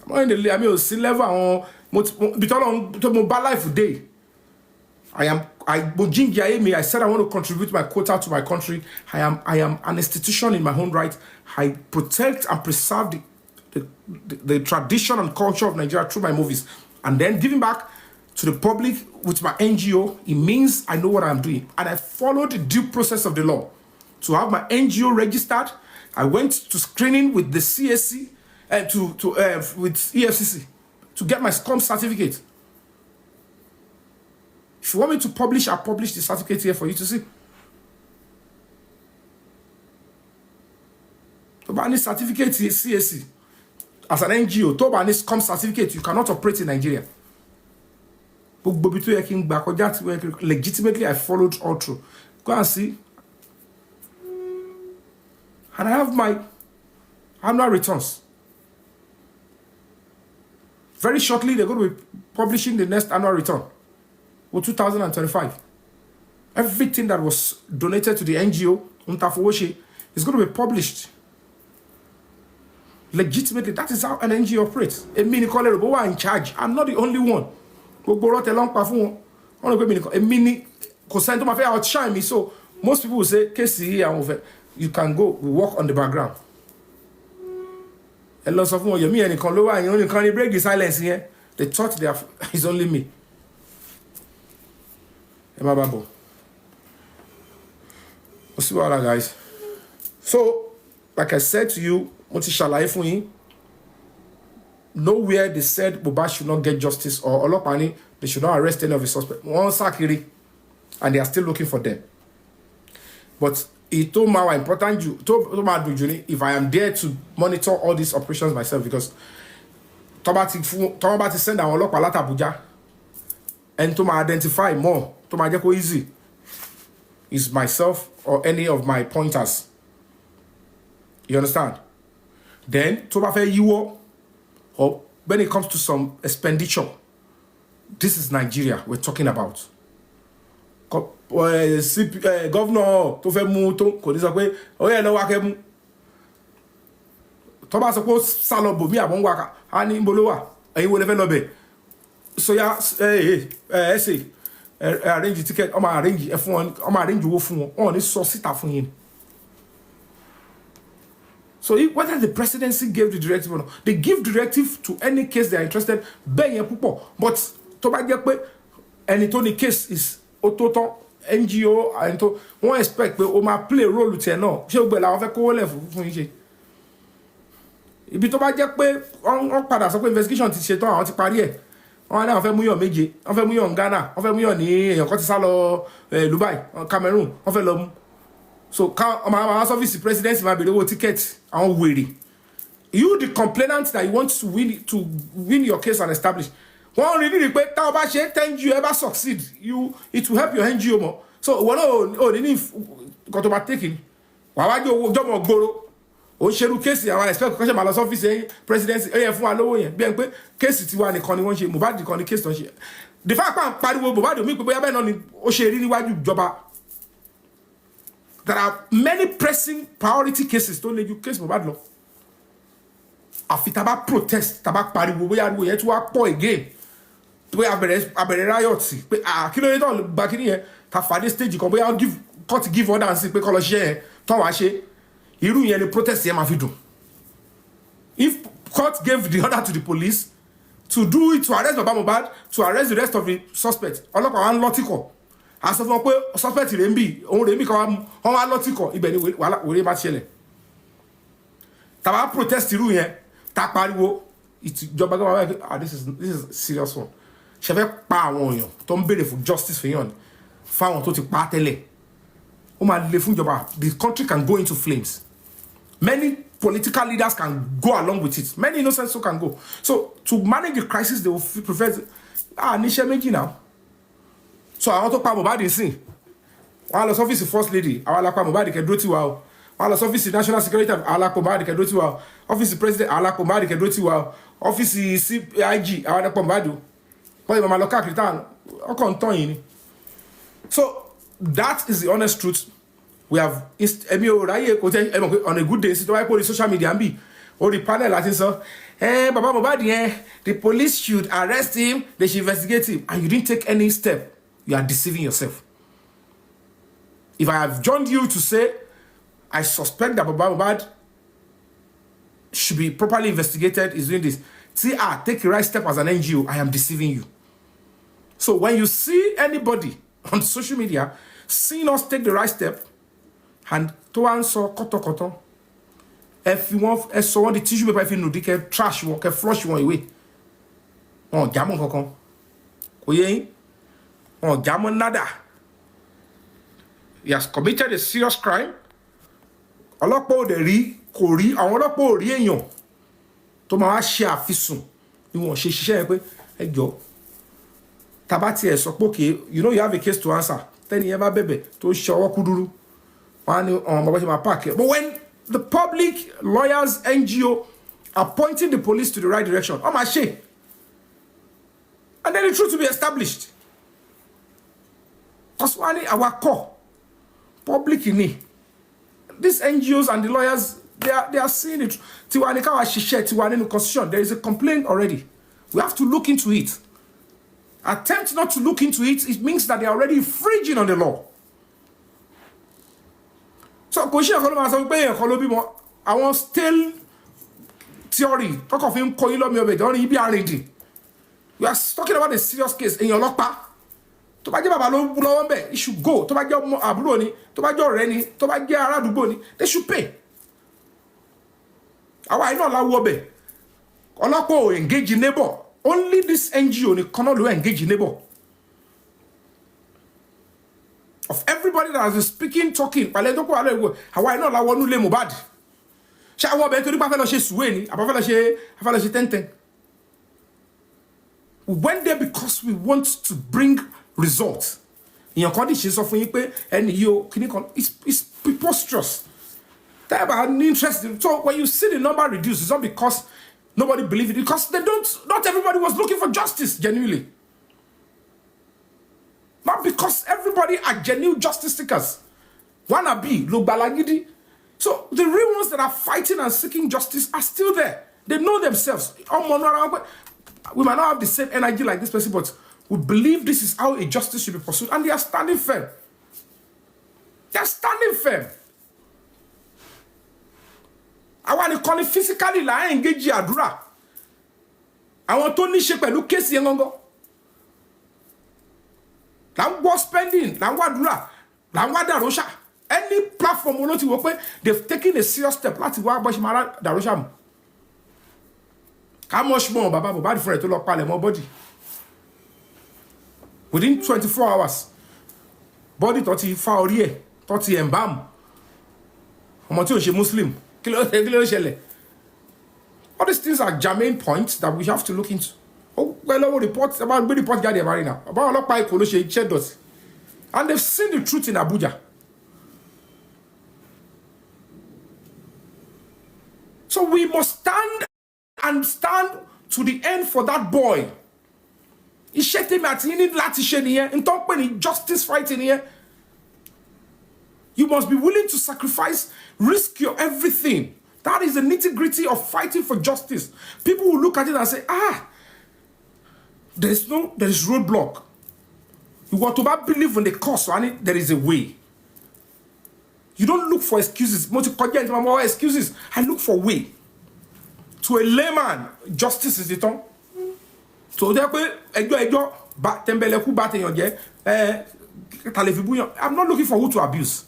I'm in the sea level on life today. I said I want to contribute my quota to my country. I am an institution in my own right. I protect and preserve the tradition and culture of Nigeria through my movies, and then giving back to the public with my NGO. It means I know what I'm doing, and I followed the due process of the law to have my NGO registered. I went to screening with the CSC and with EFCC to get my SCOM certificate. If you want me to publish, I'll publish the certificate here for you to see. But any certificate is CSC. As an NGO, Toba and SCOM certificate, you cannot operate in Nigeria. Legitimately, I followed all through. Go and see. And I have my annual returns. Very shortly, they're going to be publishing the next annual return for 2025. Everything that was donated to the NGO, is going to be published. Legitimately, that is how an NGO operates. A mini colleague who are in charge. I'm not the only one. A mini outshine me. So most people will say, KCE, you can go, we work on the background. A lot of them, you only can break the silence here. They thought it's only me. We'll see what other guys. So, like I said to you, nowhere they said Mohbad should not get justice, or Olopani, they should not arrest any of the suspects. And they are still looking for them. But it told me how important if I am there to monitor all these operations myself, because Tomabati send our local Abuja and to identify more, to my easy is myself or any of my pointers. You understand? Then to you, or when it comes to some expenditure, this is Nigeria we're talking about. Governor to fe mu to ko ni sọ pé o ye lo wa ke mu to bá sọ pé sálọ bo mi abon wa ka ani nbo lo wa ẹ̀yin wo lè fẹ́ lọ bẹ̀ so yeah, say arrange the ticket, I'm arrange F1, I'm arrange owó fún wọn, on this so síta fún yín. So whether the presidency gave the directive or not, they give directive to any case they are interested, but tó bá jẹ́ pé ẹni tó ní case is ototo NGO and to wọ́n expect pé ó máa play role tiẹ̀ náà, ṣé gbogbo ẹ̀ làwọn fẹ́ kówó lẹ̀ fún yín ṣe. Ibi tó bá jẹ́ pé wọ́n padà sọ pé investigation ti ṣe tán, àwọn ti parí ẹ̀. Wọ́n á ní àwọn fẹ́ mú yàn méje, wọ́n fẹ́ mú yàn Ghana, wọ́n fẹ́ mú yàn ní èèyàn kan ti sá lọ Dubai, Cameroon, wọ́n fẹ́ lọ mú. So my office presidency máa bèrè owó ticket àwọn wèrè. You the complainant that you want to win your case and establish. Wọ́n rí ní pé tá o bá ṣe NGO ever succeed, it will help your NGO more. So wọ́n náà ní nǹkan tó bá take wàá wájú owó jọmọ gbòòrò. Ó ṣerú kéèsì àwọn expect kọ́ṣẹ́ máa lọ sọ́fíìsì presidency ẹ̀yẹ fún wa lówó yẹn bí ẹni pé kéèsì tiwa nìkan ni wọ́n ṣe Mohbad nìkan ni kéèsì tó ń ṣe. The fact pé à ń pariwo Mohbad omi pé bóyá bẹ́ẹ̀ náà ni ó ṣe rí níwájú ìjọba. There are many pressing priority cases tó lè ju case Mohbad lọ. Àfi tá bá protest, tá bá pariwo bóyá ariwo yẹn tí wàá pọ̀ again. Bóyá abẹ̀rẹ̀ riot pé kí ló dé tó gba kí nìyẹn tá fàdé stage kan bóyá court give order sí pé kọ́ lọ ṣe yẹn tó wàá ṣe. Irú yẹn ni protest yẹn máa fi dùn. If court gave the order to the police to do it, to arrest Baba Mohbad, to arrest the rest of the suspects, ọlọ́pàá wa ń lọ́tìkọ̀. A sọ fún wọn pé suspect rẹ̀ ń bì, òun rẹ̀ ń bì kan wọ́n wá lọ́tìkọ̀, ibẹ̀ ni wèrè bá ṣẹlẹ̀. Tàbá protest irú yẹn, tá pariwo, ìjọba gbọ́dọ̀ wá this is a serious one. Ṣé fẹ́ pa àwọn èèyàn tó ń béèrè fún justice fún yàn fáwọn tó ti pa tẹ́lẹ̀. Ó máa le fún ìjọba. The country can go into flames. Many political leaders can go along with it. Many innocent souls can go. So to manage the crisis, they will prefer níṣẹ́ méjì now. So àwọn tó pa Mohbad sìn, wọ́n á lọ sọ́fíìsì first lady, àwọn alápá Mohbad kẹ́ dúró tì wá o. Wọ́n á lọ sọ́fíìsì national security, àwọn alápá Mohbad kẹ́ dúró tì wá o. Ọ́fíìsì president, àwọn alápá Mohbad kẹ́ dúró tì wá o. Ọ́fíìsì CIG, àwọn alápá Mohbad o. Wọ́n yẹ máa lọ káàkiri táwọn ọkọ̀ ń tán yìí ni. So that is the honest truth. We have on a good day, social media and be or the panel Latin so Baba Mohbad, the police should arrest him, they should investigate him, and you didn't take any step. You are deceiving yourself. If I have joined you to say I suspect that Baba Mohbad should be properly investigated, is doing this. See, take the right step as an NGO, I am deceiving you. So when you see anybody on social media seeing us take the right step, and to answer koto, if you want, if someone the tissue paper, if you know, they can trash one, can flush one away. On jamon kokon, oye, on jamon nada. He has committed a serious crime. Ọlọ́pàá de rí, kò rí, àwọn ọlọ́pàá ò rí èèyàn tó máa ṣe àfisùn ni wọ́n ṣe ṣiṣẹ́ pé ẹ jọ̀ọ́ tabati ẹ sọ pé okay, you know you have a case to answer. Tẹ́ni ẹ bá bẹ̀bẹ̀ tó ṣe ọwọ́ kúdúrú. But when the public, lawyers, NGO are pointing the police to the right direction, oh my shit. And then the truth to be established. That's why our core, public in it. These NGOs and the lawyers, they are seeing it. There is a complaint already. We have to look into it. Attempt not to look into it, it means that they are already infringing on the law. So kò ṣe ẹ̀kọ́ ló máa sọ pé ẹ̀kọ́ ló bímọ àwọn stale theory tọkọ̀ fi ń kọ yín lọ́mí ọbẹ̀ ìjọ́rin yín bí àrèdè. We are talking about a serious case. Èèyàn ọlọ́pàá tó bá jẹ́ bàbá ló lọ́wọ́ ń bẹ̀, it should go. Tó bá jẹ́ ọmọ àbúrò ni, tó bá jẹ́ ọ̀rẹ́ ni, tó bá jẹ́ ará àdúgbò ni, they should pay. Àwa iná la wọ bẹ̀. Ọlọ́pàá ò engage neighbor. Only this NGO ni kan náà ló engage neighbor. Of everybody that has been speaking, talking, àwa iná la wọnú lé Mohbad. Ṣé àwọn ọbẹ̀ torí pé a fẹ́ lọ ṣe sùwé ni, àbá fẹ́ lọ ṣe tẹ́ntẹ́n. We went there because we want to bring results. Èèyàn kan dìṣe sọ fún yín pé ẹni yìí o kìíní kan it's preposterous. That about interest. So when you see the number reduced, it's not because nobody believed it, because not everybody was looking for justice genuinely. Not because everybody are genuine justice seekers. Wanna be Lugbalagidi. So the real ones that are fighting and seeking justice are still there. They know themselves. We might not have the same energy like this person, but we believe this is how a justice should be pursued, and they are standing firm. They are standing firm. I want to call it physically la engage àdúrà. Àwọn tó ní ṣe pẹ̀lú case yẹn gangan. La ń wọ́ spending, la ń wá àdúrà, la ń wá dàróṣà. Any platform ló ti wò pé they've taken a serious step láti wá bọ́ ṣe máa rá dàróṣà mu. How much more Baba Mohbad fún ẹ̀ tó lọ palẹ̀ mọ́ body? Within 24 hours, body tó ti fa orí ẹ̀, tó ti embalm. Ọmọ tí ò ṣe Muslim. Kí ló ṣẹlẹ̀? All these things are germane points that we have to look into. Oh, well, reports about good report jáde about now. About ọlọ́pàá Èkó ló ṣe iṣẹ́ dọ̀tí. And they've seen the truth in Abuja. So we must stand to the end for that boy. Iṣẹ́ tèmi àti yín ní láti ṣe nìyẹn. N tó ń pè ní justice fighting nìyẹn. You must be willing to sacrifice, risk your everything. That is the nitty-gritty of fighting for justice. People will look at it and say, there is roadblock. You want to believe in the cause, and there is a way. You don't look for excuses. Excuses. I look for way. To a layman, justice is the tongue. So I'm not looking for who to abuse.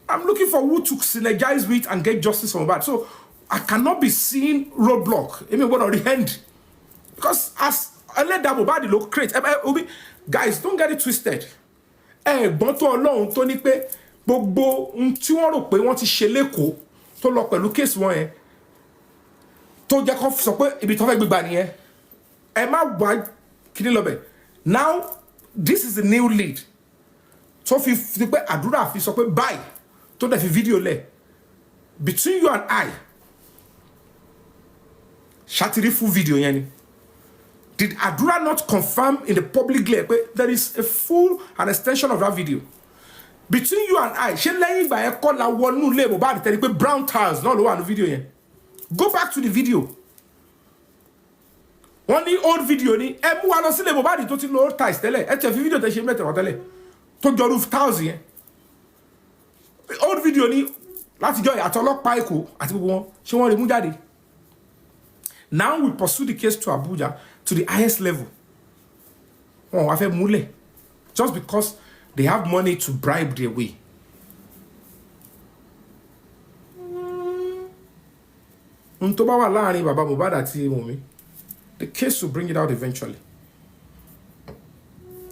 I'm looking for who to synergize with and get justice from Mohbad. So I cannot be seeing roadblock. I mean, what on the end? Because as I let that Mohbad look great. Guys, don't get it twisted. But to alone, Tony Pe, Bobo, Untuano Pe, want to sheleko, to lock a case one. To Jacob Sope, a bit of a big banny. Emma White, Kinilobe. Now, this is the new lead. So if you put Adura, if you buy. To the video le between you and I, Shatiri full video yani. Did Adura not confirm in the public glare? There is a full and extension of that video. Between you and I, she laying by a call la one new label bad tell you brown tiles, not the one video yan. Go back to the video. One the old video ni emu wa lo si label bad to ti no tiles tele. E che video te she mete wa tele. To joruf tiles yan. Old video ni láti jọ àtọlọ́pàá Èkó àti gbogbo wọn ṣé wọ́n rí mú jáde. Now we pursue the case to Abuja to the highest level. Wọ́n wá fẹ́ múlẹ̀ just because they have money to bribe their way. Tó bá wà láàrin bàbá Mohbad àti Wunmi, the case will bring it out eventually.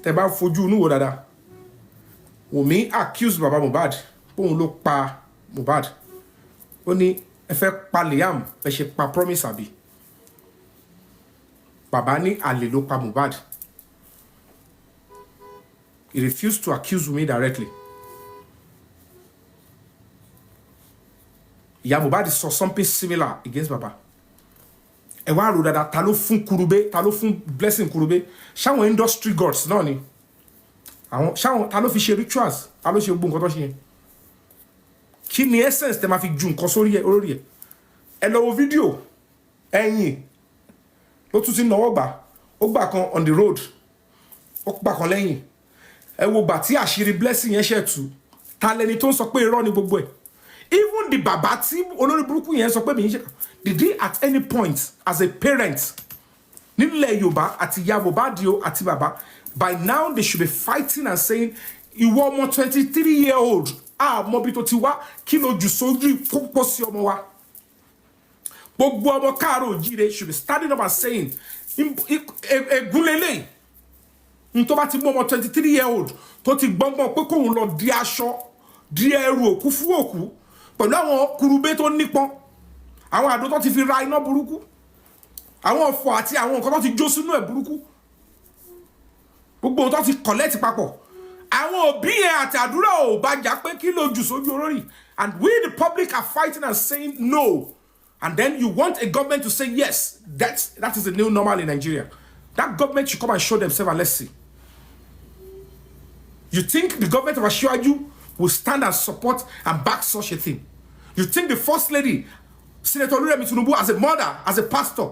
Tẹ́ bá fojú inú wò dáadáa. Wunmi accused bàbá Mohbad. Òun ló pa Mohbad. Ó ní ẹ fẹ́ pa Liam, ẹ ṣe pa Promise àbí. Bàbá ní àlè ló pa Mohbad. He refused to accuse me directly. Ìyá Mohbad saw something similar against Baba. Ẹ wá rò dáadáa ta ló fún Kurube, ta ló fún Blessing Kurube. Ṣáwọn industry gods náà ni. Àwọn ṣáwọn ta ló fi ṣe rituals, ta ló ṣe gbogbo nǹkan tó ṣe yẹn. Kí ni essence tẹ́ máa fi ju nǹkan sórí ẹ̀ olórí ẹ̀. Ẹ lọ wo fídíò ẹ̀yìn ló tún ti náwó gbà ó gbà kan on the road ó gbà kan lẹ́yìn ẹ wo gbà tí àṣírí Blessing yẹn ṣe tú ta lẹni tó ń sọ pé irọ́ ni gbogbo ẹ̀. Even the bàbá tí olórí burúkú yẹn sọ pé mi ń ṣe did he at any point as a parent nílẹ̀ Yorùbá àti ìyá Mohbad àti bàbá by now they should be fighting and saying ìwọ ọmọ 23-year-old mo bí tó ti wá kí ló jù sójú púpọ̀ sí ọmọ wa. Gbogbo ọmọ káàárọ̀ oòjíire should be standing up and saying egúnlélẹ̀ tó bá ti mú ọmọ 23-year-old tó ti gbọ́ngbọ́n pé kóun lọ di aṣọ di ẹrù òkú fún òkú pẹ̀lú àwọn kurubé tó nípọn àwọn àdó tó ti fi ra iná burúkú àwọn ọ̀fọ̀ àti àwọn nǹkan tó ti jó sínú ẹ̀ burúkú gbogbo tó ti collect papọ̀ àwọn òbí yẹn àti àdúrà ò bá jà pé kí ló jù sójú olórí and we the public are fighting and saying no. And then you want a government to say yes, that is the new normal in Nigeria. That government should come and show themselves and let's see. You think the government of Asiwaju will stand and support and back such a thing? You think the First Lady, Senator Oluremi Tinubu, as a mother, as a pastor,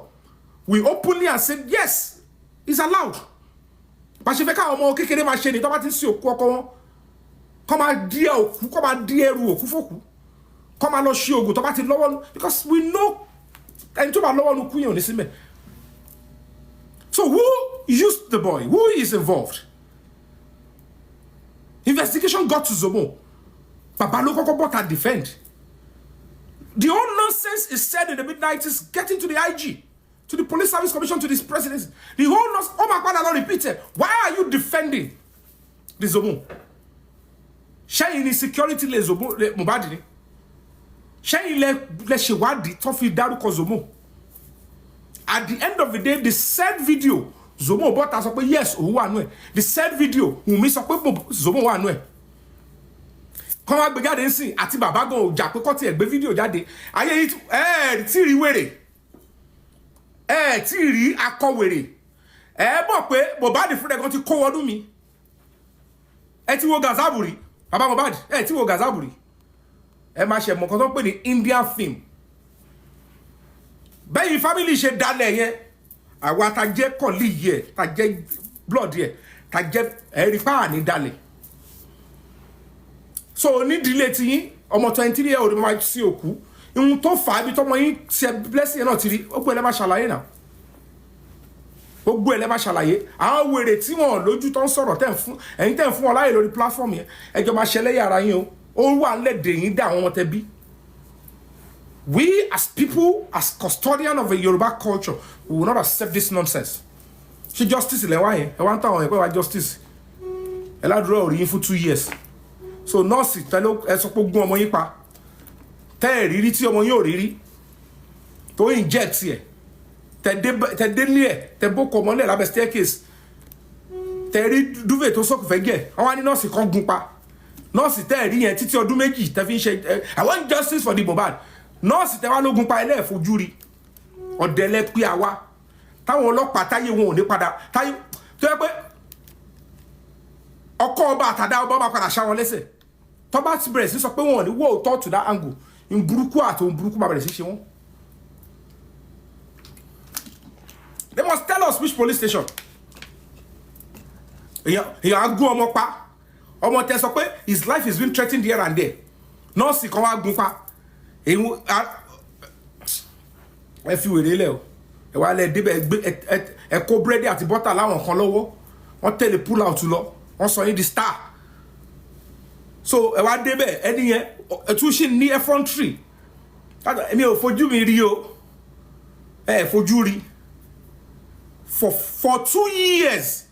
we openly and said yes, it's allowed. But she fẹ́ káwọn ọmọ kékeré máa ṣe ni tó bá ti ń sin òkú ọkọ wọn kọ́ máa dí òkú kọ́ máa dí ẹrù òkú fòkú kọ́ máa lọ ṣe ògùn tó bá ti lọ́wọ́ because we know ẹni tó bá lọ́wọ́ nu kú yẹn ò ní síbẹ̀. So who used the boy? Who is involved? Investigation got to Zomo. Baba ló kọ́kọ́ bought and defend. The whole nonsense is said in the mid-90s, getting to the IG, to the Police Service Commission, to this presidency. The whole nonsense, oh my God, I don't repeat it. Why are you defending the Zomo? Ṣẹ́yìn ni security le Zomo le Mohbad ni. Ṣẹ́yìn le ṣèwádìí tó fi dárúkọ Zomo. At the end of the day, the said video, Zomo bought us up, yes, òun wà nú ẹ̀. The said video, Wunmi sọ pé Zomo wà nú ẹ̀. Kọ́ wá gbé jáde ńsìn àti bàbá gan ò jà pé kọ́ tiẹ̀ gbé fídíò jáde. Ayé yìí tí rí wèrè. Tí rí akọ̀wèrè. Mọ̀ pé Mohbad fúnra gan ti kó wọnú mi. Ti wo Gazaburi. Bàbá Mohbad, ti wo Gazaburi. Máa ṣe mọ̀ kan tó ń pè ní Indian film. Bẹ́yìn family ṣe dalẹ̀ yẹn. Àwa ta jẹ́ colleague yẹ, ta jẹ́ blood yẹ, ta jẹ́ ẹ̀rí pa ní dalẹ̀. So ní ìdílé tí yín ọmọ 23-year-old máa sí òkú ihun tó fà á bí tọmọ yín ṣe blessing náà ti rí ó gbé ẹ lẹ́ máa ṣàlàyé náà ó gbé ẹ lẹ́ máa ṣàlàyé àwọn wèrè tí wọn lójú tó ń sọ̀rọ̀ ẹ̀yin tẹ́ ń fún wọn láyè lórí platform yẹn ẹjọ́ máa ṣẹlẹ́yà ara yín o ó wà lẹ́dẹ̀ yín dá àwọn ọmọ tẹ bí. We as people, as custodian of a Yoruba culture, we will not accept this nonsense. Ṣé justice ilẹ̀ wá yẹn ẹ wá ń tàwọn ẹ̀pẹ́ wá justice ẹ ládùúrà òrì yín fún 2 years. So nọ́ọ̀sì tẹ́lẹ̀ ẹ sọ pé gún ọmọ yín pa tẹ́ ẹ̀ rírí tí ọmọ yín ò rírí tó inject ẹ̀ tẹ́ délé ẹ̀ tẹ́ bókọ̀ ọmọlẹ̀ lábẹ́ staircase tẹ́ rí duvet tó sọ̀kù fẹ́ gẹ̀ àwọn ní nọ́ọ̀sì kan gún pa nọ́ọ̀sì tẹ́ ẹ̀ rí yẹn títí ọdún méjì tẹ́ fi ń ṣe I want justice for the Mohbad nọ́ọ̀sì tẹ́ wá lógun pa ẹlẹ́ẹ̀fojú rí ọ̀dẹ̀lẹ̀ pé àwa táwọn ọlọ́pàá táyé wọn ò ní padà táyé tó yẹ pé ọkọ ọba àtàdá ọba máa padà ṣá wọn lẹ́sẹ̀ tó bá ti bẹ̀rẹ̀ sí sọ pé wọn ò ní wọ́ òótọ́ to that angle in burúkú àti ohun burúkú máa bẹ̀rẹ̀ sí ṣe wọn. They must tell us which police station. èèyàn á gún ọmọ pa ọmọ tẹ sọ pé his life is being threatened here and there nọ́ọ̀sì kan wá gún pa ẹ fi wèrè lẹ o ẹ wá lẹ débẹ̀ ẹ kó búrẹ́dì àti bọ́tà láwọn kan lọ́wọ́ wọ́n tẹ̀lé pull out lọ wọ́n sọ yín di star so ẹ wá débẹ̀ ẹni yẹn ẹ tún ṣì ní effrontery èmi ò fojú mi rí o ẹ fojú rí for 2 years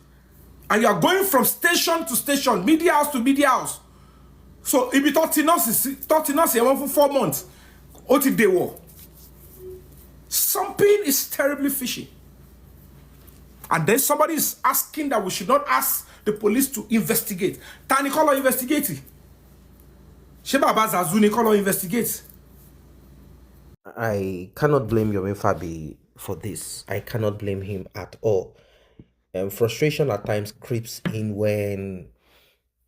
and you are going from station to station media house to media house so ibi tó ti nọ́ọ̀sì ẹ̀ wọ́n fún 4 months ó ti dèwọ̀ something is terribly fishy and then somebody is asking that we should not ask the police to investigate. Tani kọ́ lọ investigate? Ṣé bàbá Zazu ni kọ́ lọ investigate? I cannot blame Yomi Fabi for this. I cannot blame him at all. Frustration at times creeps in when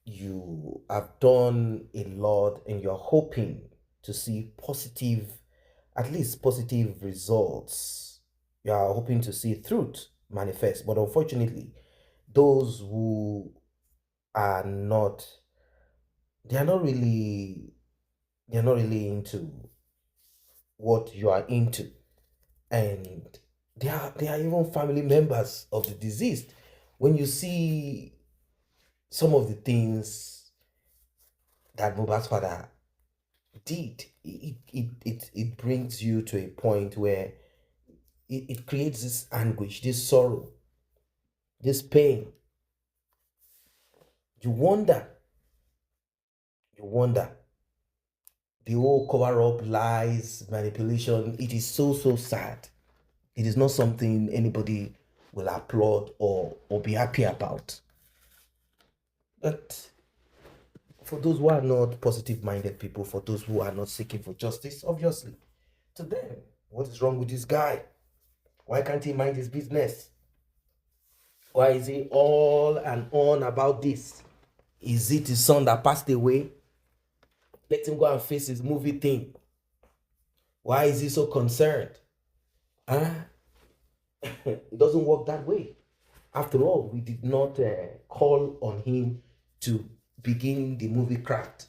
you have done a lot and you're hoping to see at least positive results. You are hoping to see truth manifest, but unfortunately, those who are not, they are not really into what you are into, and they are even family members of the deceased. When you see some of the things that Mohbad's father did, it brings you to a point where it creates this anguish, this sorrow, this pain. You wonder the whole cover-up, lies, manipulation. It is so sad. It is not something anybody will applaud or be happy about. But for those who are not positive-minded people, for those who are not seeking for justice, obviously, to them, what is wrong with this guy? Why can't he mind his business? Why is he all and on about this? Is it his son that passed away? Let him go and face his movie thing. Why is he so concerned? It doesn't work that way. After all, we did not call on him to begin the movie craft,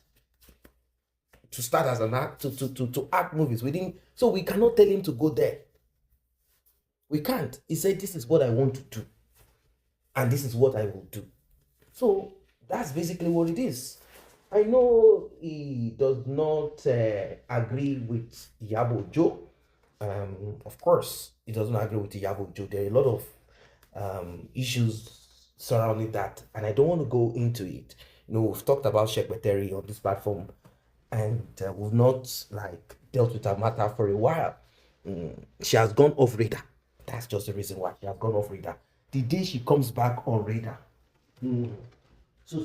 to start as an act, to act movies. We didn't, so we cannot tell him to go there. We can't. He said, "This is what I want to do, and this is what I will do." So that's basically what it is. I know he does not agree with Yabo Joe. Of course, he doesn't agree with Yabo Joe. There are a lot of issues surrounding that, and I don't want to go into it. We've talked about Shekbeteri on this platform, and we've not like dealt with her matter for a while. She has gone off radar. That's just the reason why she has gone off radar. The day she comes back on radar, so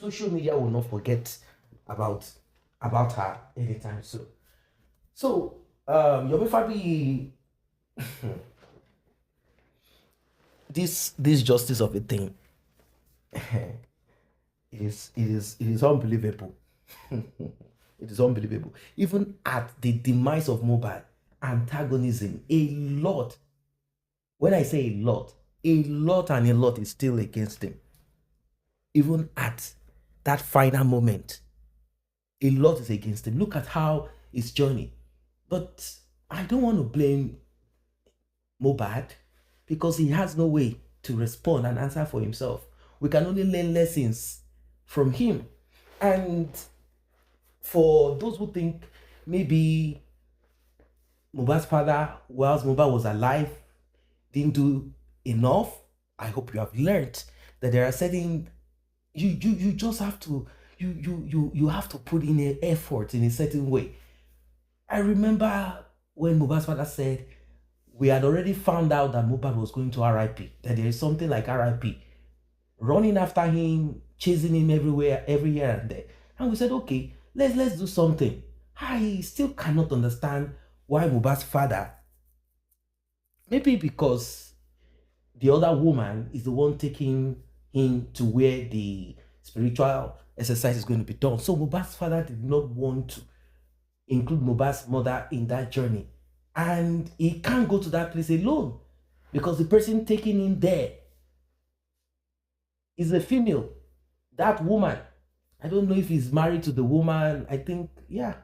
social media will not forget about her anytime soon. So Yomi Fabi, this justice of a thing, it is unbelievable. It is unbelievable. Even at the demise of Mohbad, antagonism, a lot. When I say a lot and a lot is still against him. Even at that final moment, a lot is against him. Look at how his journey. But I don't want to blame Mohbad because he has no way to respond and answer for himself. We can only learn lessons from him. And for those who think maybe Mohbad's father, whilst Mohbad was alive, didn't do enough, I hope you have learned that there are certain, you just have to, you have to put in an effort in a certain way. I remember when Mohbad's father said, we had already found out that Mohbad was going to RIP, that there is something like RIP, running after him, chasing him everywhere, every here and there. And we said, okay, let's do something. I still cannot understand why Mohbad's father, maybe because the other woman is the one taking him to where the spiritual exercise is going to be done. So Mohbad's father did not want to include Mohbad's mother in that journey. And he can't go to that place alone because the person taking him there is a female. That woman, I don't know if he's married to the woman. I think, yeah.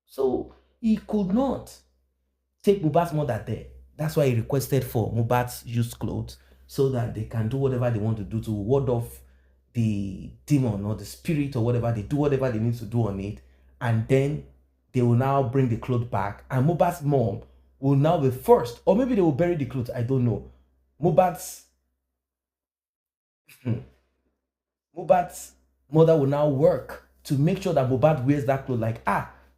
So he could not take Mohbad's mother there. That's why he requested for Mohbad's used clothes so that they can do whatever they want to do to ward off the demon or the spirit or whatever. They do whatever they need to do on it. And then they will now bring the clothes back. And Mohbad's mom will now be first. Or maybe they will bury the clothes. I don't know. Mohbad's mother will now work to make sure that Mohbad wears that clothes. Like,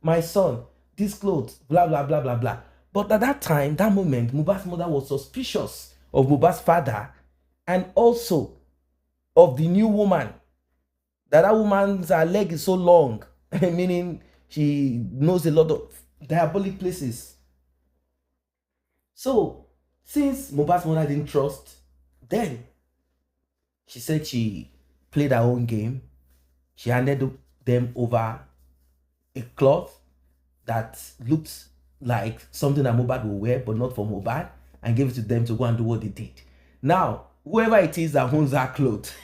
my son, this clothes, blah, blah, blah, blah, blah. But at that time, that moment, Mohbad's mother was suspicious of Mohbad's father and also of the new woman. That woman's leg is so long, meaning she knows a lot of diabolic places. So, since Mohbad's mother didn't trust, then she said she played her own game. She handed them over a cloth that looked like something that Mohbad will wear, but not for Mohbad, and gave it to them to go and do what they did. Now, whoever it is that owns that cloth,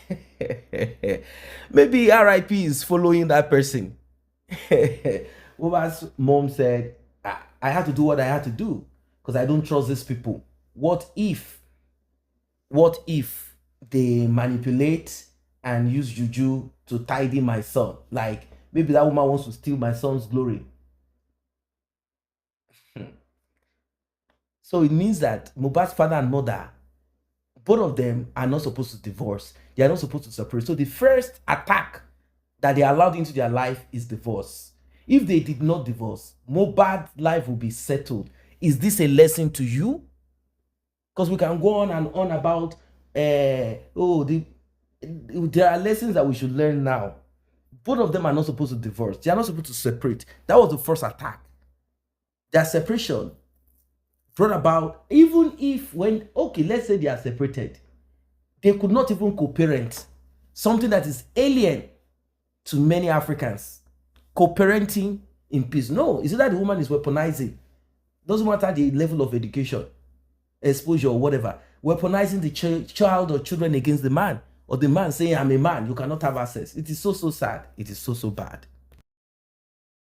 maybe RIP is following that person. Mohbad's mom said, I had to do what I had to do because I don't trust these people. What if they manipulate and use juju to tidy my son? Like, maybe that woman wants to steal my son's glory. So it means that Mohbad's father and mother, both of them are not supposed to divorce. They are not supposed to separate. So the first attack that they allowed into their life is divorce. If they did not divorce, Mohbad's life will be settled. Is this a lesson to you? Because we can go on and on about, there are lessons that we should learn now. Both of them are not supposed to divorce. They are not supposed to separate. That was the first attack. Their separation brought about, even if let's say they are separated, they could not even co-parent. Something that is alien to many Africans. Co-parenting in peace. No, it's that the woman is weaponizing. Doesn't matter the level of education. exposure or whatever, weaponizing the child or children against the man, or the man saying, I'm a man, you cannot have access. It is so sad. It is so bad.